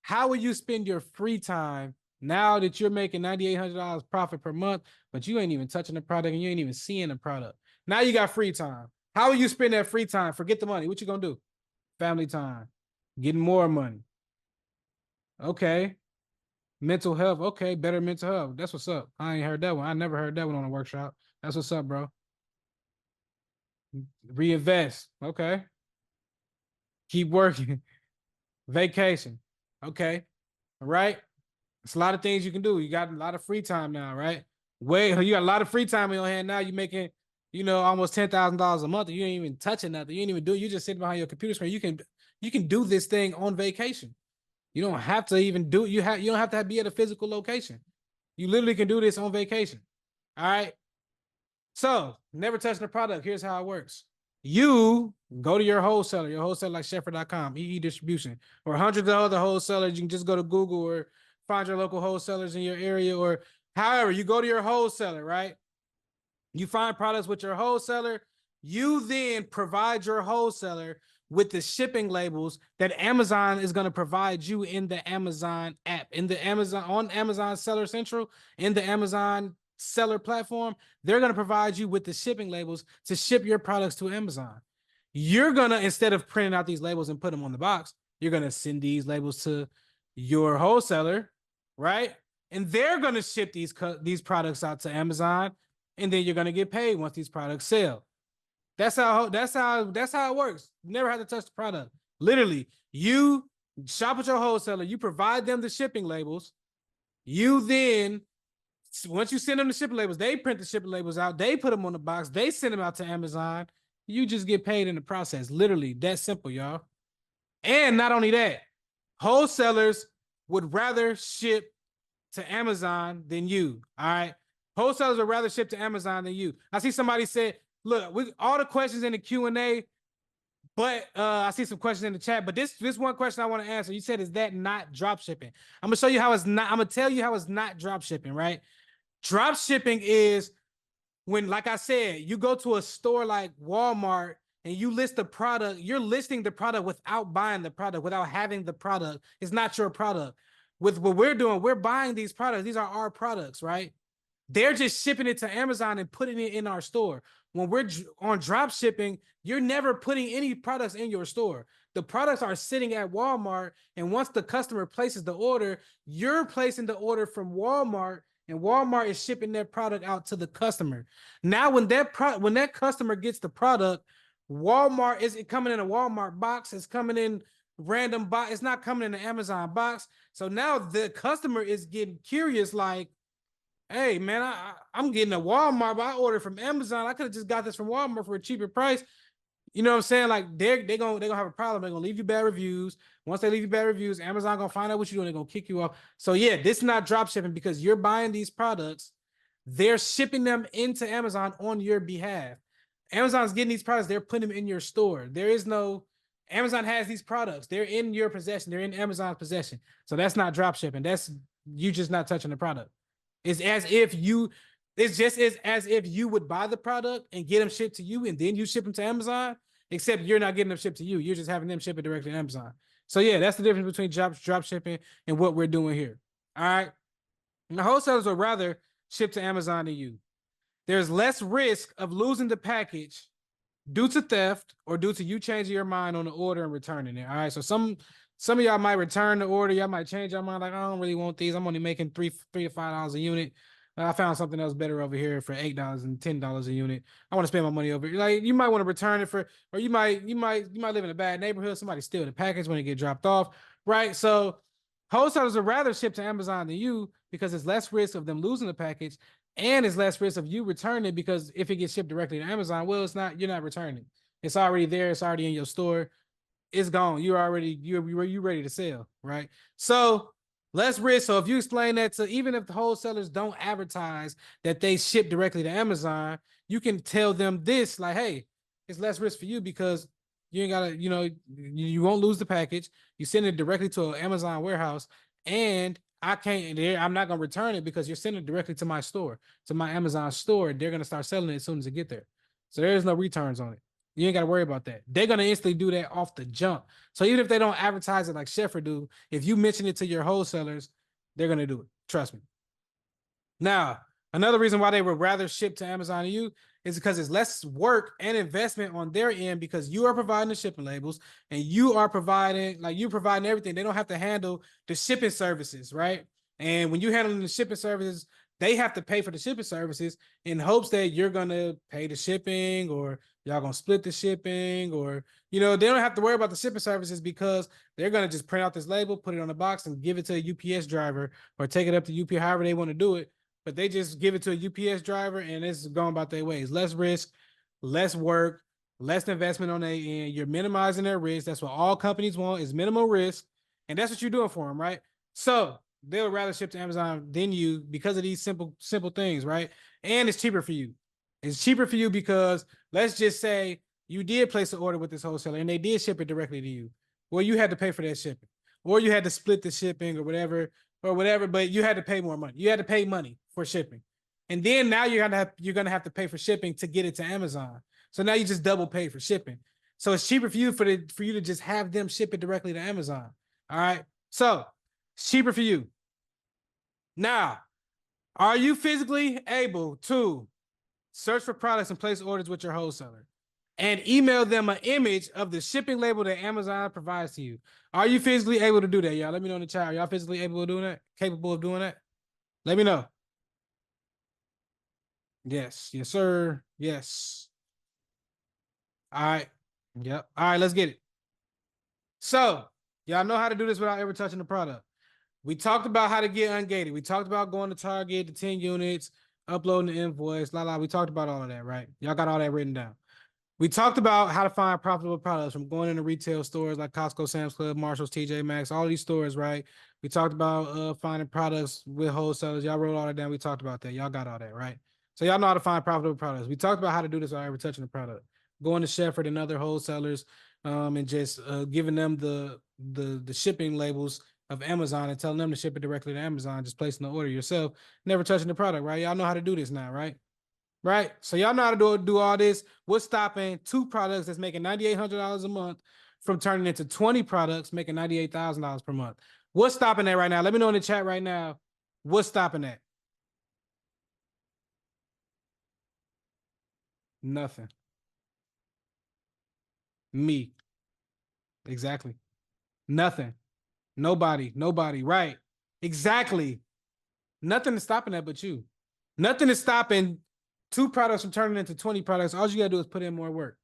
How will you spend your free time now that you're making $9,800 profit per month, but you ain't even touching the product and you ain't even seeing the product? Now you got free time. How will you spend that free time? Forget the money. What you gonna do? Family time. Getting more money. Okay. Mental health. Okay, better mental health. That's what's up. I ain't heard that one. I never heard that one on a workshop. That's what's up, bro. Reinvest. Okay. Keep working. Vacation. Okay. All right. It's a lot of things you can do. You got a lot of free time now, right? Wait, you got a lot of free time in your hand now. You making, almost $10,000 a month. You ain't even touching nothing. You ain't even do. You just sitting behind your computer screen. You can do this thing on vacation. You don't have to even do. You don't have to be at a physical location. You literally can do this on vacation. All right. So never touching the product. Here's how it works. You go to your wholesaler like Sheffer.com, EE Distribution, or hundreds of other wholesalers. You can just go to Google or find your local wholesalers in your area, or however, you go to your wholesaler, right? You find products with your wholesaler. You then provide your wholesaler with the shipping labels that Amazon is going to provide you in the Amazon app, on Amazon Seller Central, in the Amazon seller platform. They're going to provide you with the shipping labels to ship your products to Amazon. You're going to, instead of printing out these labels and put them on the box, you're going to send these labels to your wholesaler, right? And they're going to ship these products out to Amazon, and then you're going to get paid once these products sell. That's how it works. You never have to touch the product. Literally, you shop with your wholesaler, you provide them the shipping labels. You then, once you send them the shipping labels, they print the shipping labels out, they put them on the box, they send them out to Amazon. You just get paid in the process. Literally, that simple, y'all. And not only that, wholesalers would rather ship to Amazon than you. All right. Wholesalers would rather ship to Amazon than you. I see somebody said, look, all the questions in the Q&A, but I see some questions in the chat. But this one question I want to answer. You said, is that not drop shipping? I'm gonna show you how it's not. I'm gonna tell you how it's not drop shipping, right? Drop shipping is when, like I said, you go to a store like Walmart and you list the product. You're listing the product without buying the product, without having the product. It's not your product. With what we're doing, we're buying these products. These are our products, right? They're just shipping it to Amazon and putting it in our store. When we're on drop shipping, you're never putting any products in your store. The products are sitting at Walmart, and once the customer places the order, you're placing the order from Walmart, and Walmart is shipping that product out to the customer. Now, when that customer gets the product, Walmart is it coming in a Walmart box? It's coming in random box. It's not coming in an Amazon box. So now the customer is getting curious, like, hey man, I'm getting a Walmart, but I ordered from Amazon. I could have just got this from Walmart for a cheaper price. You know what I'm saying? Like they're gonna have a problem. They're gonna leave you bad reviews. Once they leave you bad reviews, Amazon gonna find out what you're doing. They're gonna kick you off. So yeah, this is not drop shipping because you're buying these products. They're shipping them into Amazon on your behalf. Amazon's getting these products. They're putting them in your store. There is no Amazon has these products. They're in your possession. They're in Amazon's possession. So that's not drop shipping. That's you just not touching the product. It's just as if you would buy the product and get them shipped to you, and then you ship them to Amazon, except you're not getting them shipped to you. You're just having them ship it directly to Amazon. So yeah, that's the difference between drop shipping and what we're doing here. All right. And the wholesalers would rather ship to Amazon than you. There's less risk of losing the package due to theft or due to you changing your mind on the order and returning it. All right. So some of y'all might return the order. Y'all might change your mind. Like, I don't really want these. I'm only making $3 to $5 a unit. I found something else better over here for $8 and $10 a unit. I want to spend my money over here. Like, you might want to return it for, or you might live in a bad neighborhood. Somebody steal the package when it get dropped off. Right. So wholesalers would rather ship to Amazon than you because it's less risk of them losing the package, and it's less risk of you returning it because if it gets shipped directly to Amazon, well, you're not returning. It's already there. It's already in your store. It's gone. You're ready to sell, right? So less risk. So if you explain that to, even if the wholesalers don't advertise that they ship directly to Amazon, you can tell them this, like, hey, it's less risk for you because you ain't gotta, you won't lose the package. You send it directly to an Amazon warehouse, and I'm not gonna return it because you're sending it directly to my store, to my Amazon store. They're gonna start selling it as soon as it get there. So there is no returns on it. You ain't got to worry about that. They're going to instantly do that off the jump. So even if they don't advertise it like Sheffer do, if you mention it to your wholesalers, they're going to do it. Trust me. Now, another reason why they would rather ship to Amazon than you is because it's less work and investment on their end because you are providing the shipping labels and you're providing everything. They don't have to handle the shipping services, right? And when you handle the shipping services, they have to pay for the shipping services in hopes that you're going to pay the shipping, or y'all going to split the shipping, or, they don't have to worry about the shipping services because they're going to just print out this label, put it on the box and give it to a UPS driver or take it up to UPS, however they want to do it. but they just give it to a UPS driver and it's going about their ways. Less risk, less work, less investment on their end. You're minimizing their risk. That's what all companies want is minimal risk. And that's what you're doing for them, right? So they'll rather ship to Amazon than you because of these simple things, right? And it's cheaper for you. It's cheaper for you because let's just say you did place an order with this wholesaler and they did ship it directly to you. Well, you had to pay for that shipping, or you had to split the shipping or whatever, but you had to pay more money. You had to pay money for shipping. And then now you're gonna have to pay for shipping to get it to Amazon. So now you just double pay for shipping. So it's cheaper for you for you to just have them ship it directly to Amazon. All right. So it's cheaper for you. Now, are you physically able to search for products and place orders with your wholesaler and email them an image of the shipping label that Amazon provides to you? Are you physically able to do that, y'all? Let me know in the chat. Are y'all physically able to do that? Capable of doing that? Let me know. Yes. Yes, sir. Yes. All right. Yep. All right, let's get it. So, y'all know how to do this without ever touching the product. We talked about how to get ungated. We talked about going to Target, the 10 units, uploading the invoice, We talked about all of that, right? Y'all got all that written down. We talked about how to find profitable products from going into retail stores like Costco, Sam's Club, Marshalls, TJ Maxx, all these stores, right? We talked about finding products with wholesalers. Y'all wrote all that down. We talked about that. Y'all got all that, right? So y'all know how to find profitable products. We talked about how to do this without ever touching the product. Going to Shepherd and other wholesalers and just giving them the shipping labels of Amazon and telling them to ship it directly to Amazon, just placing the order yourself, never touching the product, right? Y'all know how to do this now, right? Right? So y'all know how to do all this. What's stopping 2 products that's making $9,800 a month from turning into 20 products making $98,000 per month? What's stopping that right now? Let me know in the chat right now. What's stopping that? Nothing. Me. Exactly. Nothing. Nobody. Right. Exactly. Nothing is stopping that but you. Nothing is stopping 2 products from turning into 20 products. All you got to do is put in more work,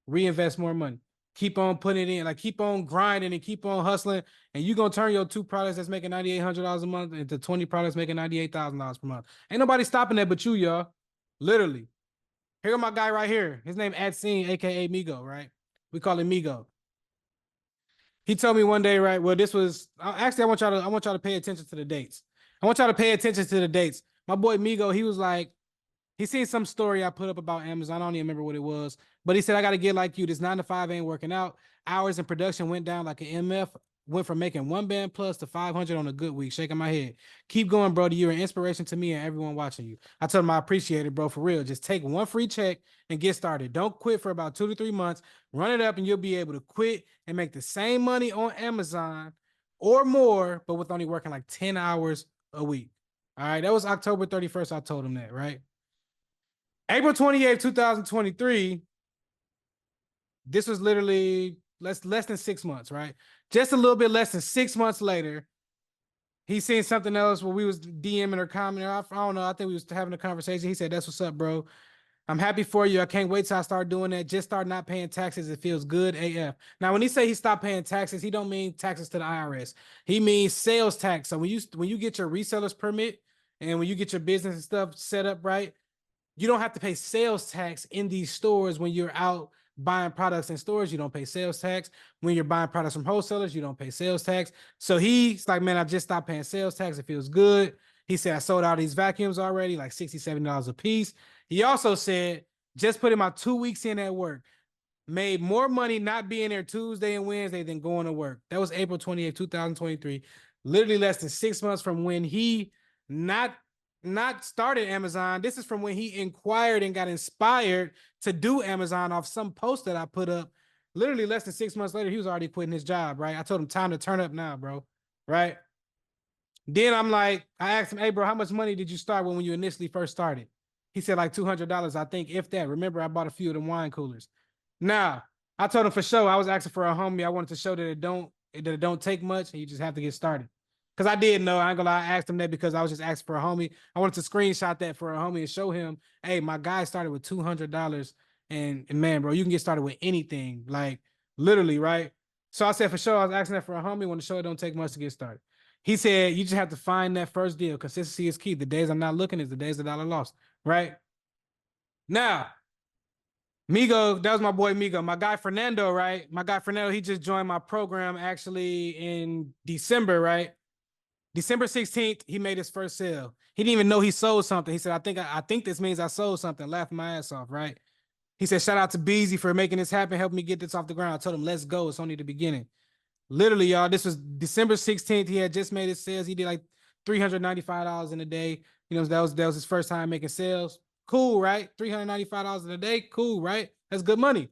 reinvest more money, keep on putting it in, like keep on grinding and keep on hustling. And you're going to turn your 2 products that's making $9,800 a month into 20 products making $98,000 per month. Ain't nobody stopping that but you, y'all. Literally. Here my guy right here. His name Adseen, aka Migo, right? We call him Migo. He told me one day, right? Well, this was actually I want y'all to pay attention to the dates. I want y'all to pay attention to the dates. My boy Migo, he was like, he seen some story I put up about Amazon. I don't even remember what it was, but he said, I got to get like you. This 9 to 5 ain't working out. Hours in production went down like an MF. Went from making 1 band plus to 500 on a good week. Shaking my head. Keep going, bro. You're an inspiration to me and everyone watching you. I told him I appreciate it, bro. For real. Just take 1 free check and get started. Don't quit for about 2 to 3 months. Run it up and you'll be able to quit and make the same money on Amazon or more, but with only working like 10 hours a week. All right. That was October 31st. I told him that, right? April 28th, 2023. This was literally less than 6 months, right? Just a little bit less than 6 months later, he seen something else where we was DMing or commenting. I don't know. I think we was having a conversation. He said, "That's what's up, bro. I'm happy for you. I can't wait till I start doing that. Just start not paying taxes. It feels good AF." Now, when he say he stopped paying taxes, he don't mean taxes to the IRS. He means sales tax. So when you get your reseller's permit and when you get your business and stuff set up right, you don't have to pay sales tax in these stores when you're out buying products in stores. You don't pay sales tax. When you're buying products from wholesalers, you don't pay sales tax. So he's like, man, I just stopped paying sales tax. It feels good. He said, I sold out these vacuums already, like $60, $70 a piece. He also said, just put in my 2 weeks in at work. Made more money not being there Tuesday and Wednesday than going to work. That was April 28th, 2023. Literally less than 6 months from when he not started Amazon. This is from when he inquired and got inspired to do Amazon off some post that I put up. Literally less than 6 months later, he was already quitting his job, right? I told him, time to turn up now, bro, right? Then I asked him, hey, bro, how much money did you start when you initially first started? He said like $200, I think, if that. Remember, I bought a few of them wine coolers. Now, I told him for sure, I was asking for a homie. I wanted to show that it don't take much. And you just have to get started. Because I did know, I ain't gonna lie, I asked him that because I was just asking for a homie. I wanted to screenshot that for a homie and show him, hey, my guy started with $200. And man, bro, you can get started with anything. Like, literally, right? So I said, for sure, I was asking that for a homie. I want to show it don't take much to get started. He said, you just have to find that first deal. Consistency is key. The days I'm not looking is the days the dollar lost, right? Now, Migo, that was my boy Migo. My guy Fernando, right? My guy Fernando, he just joined my program actually in December, right? December 16th, he made his first sale. He didn't even know he sold something. He said, I think this means I sold something. Laughing my ass off, right? He said, shout out to Beezy for making this happen, helping me get this off the ground. I told him, let's go. It's only the beginning. Literally, y'all, this was December 16th. He had just made his sales. He did like $395 in a day. You know, that was his first time making sales. Cool, right? $395 in a day. Cool, right? That's good money,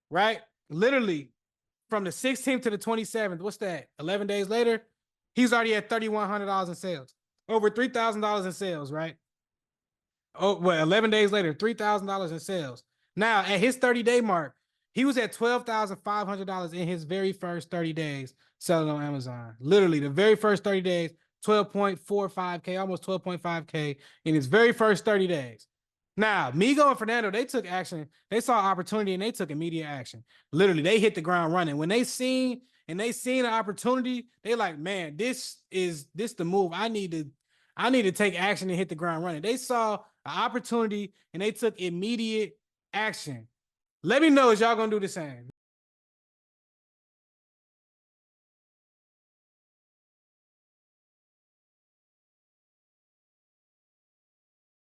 right? Literally, from the 16th to the 27th, what's that? 11 days later, he's already at $3,100 in sales. Over $3,000 in sales, right? Oh, well, 11 days later, $3,000 in sales. Now, at his 30-day mark, he was at $12,500 in his very first 30 days selling on Amazon. Literally, the very first 30 days, 12.45K, almost 12.5K in his very first 30 days. Now, Migo and Fernando, they took action. They saw opportunity and they took immediate action. Literally, they hit the ground running. When they seen an opportunity, they like, man, this the move. I need to take action and hit the ground running. They saw an opportunity and they took immediate action. Let me know if y'all gonna do the same.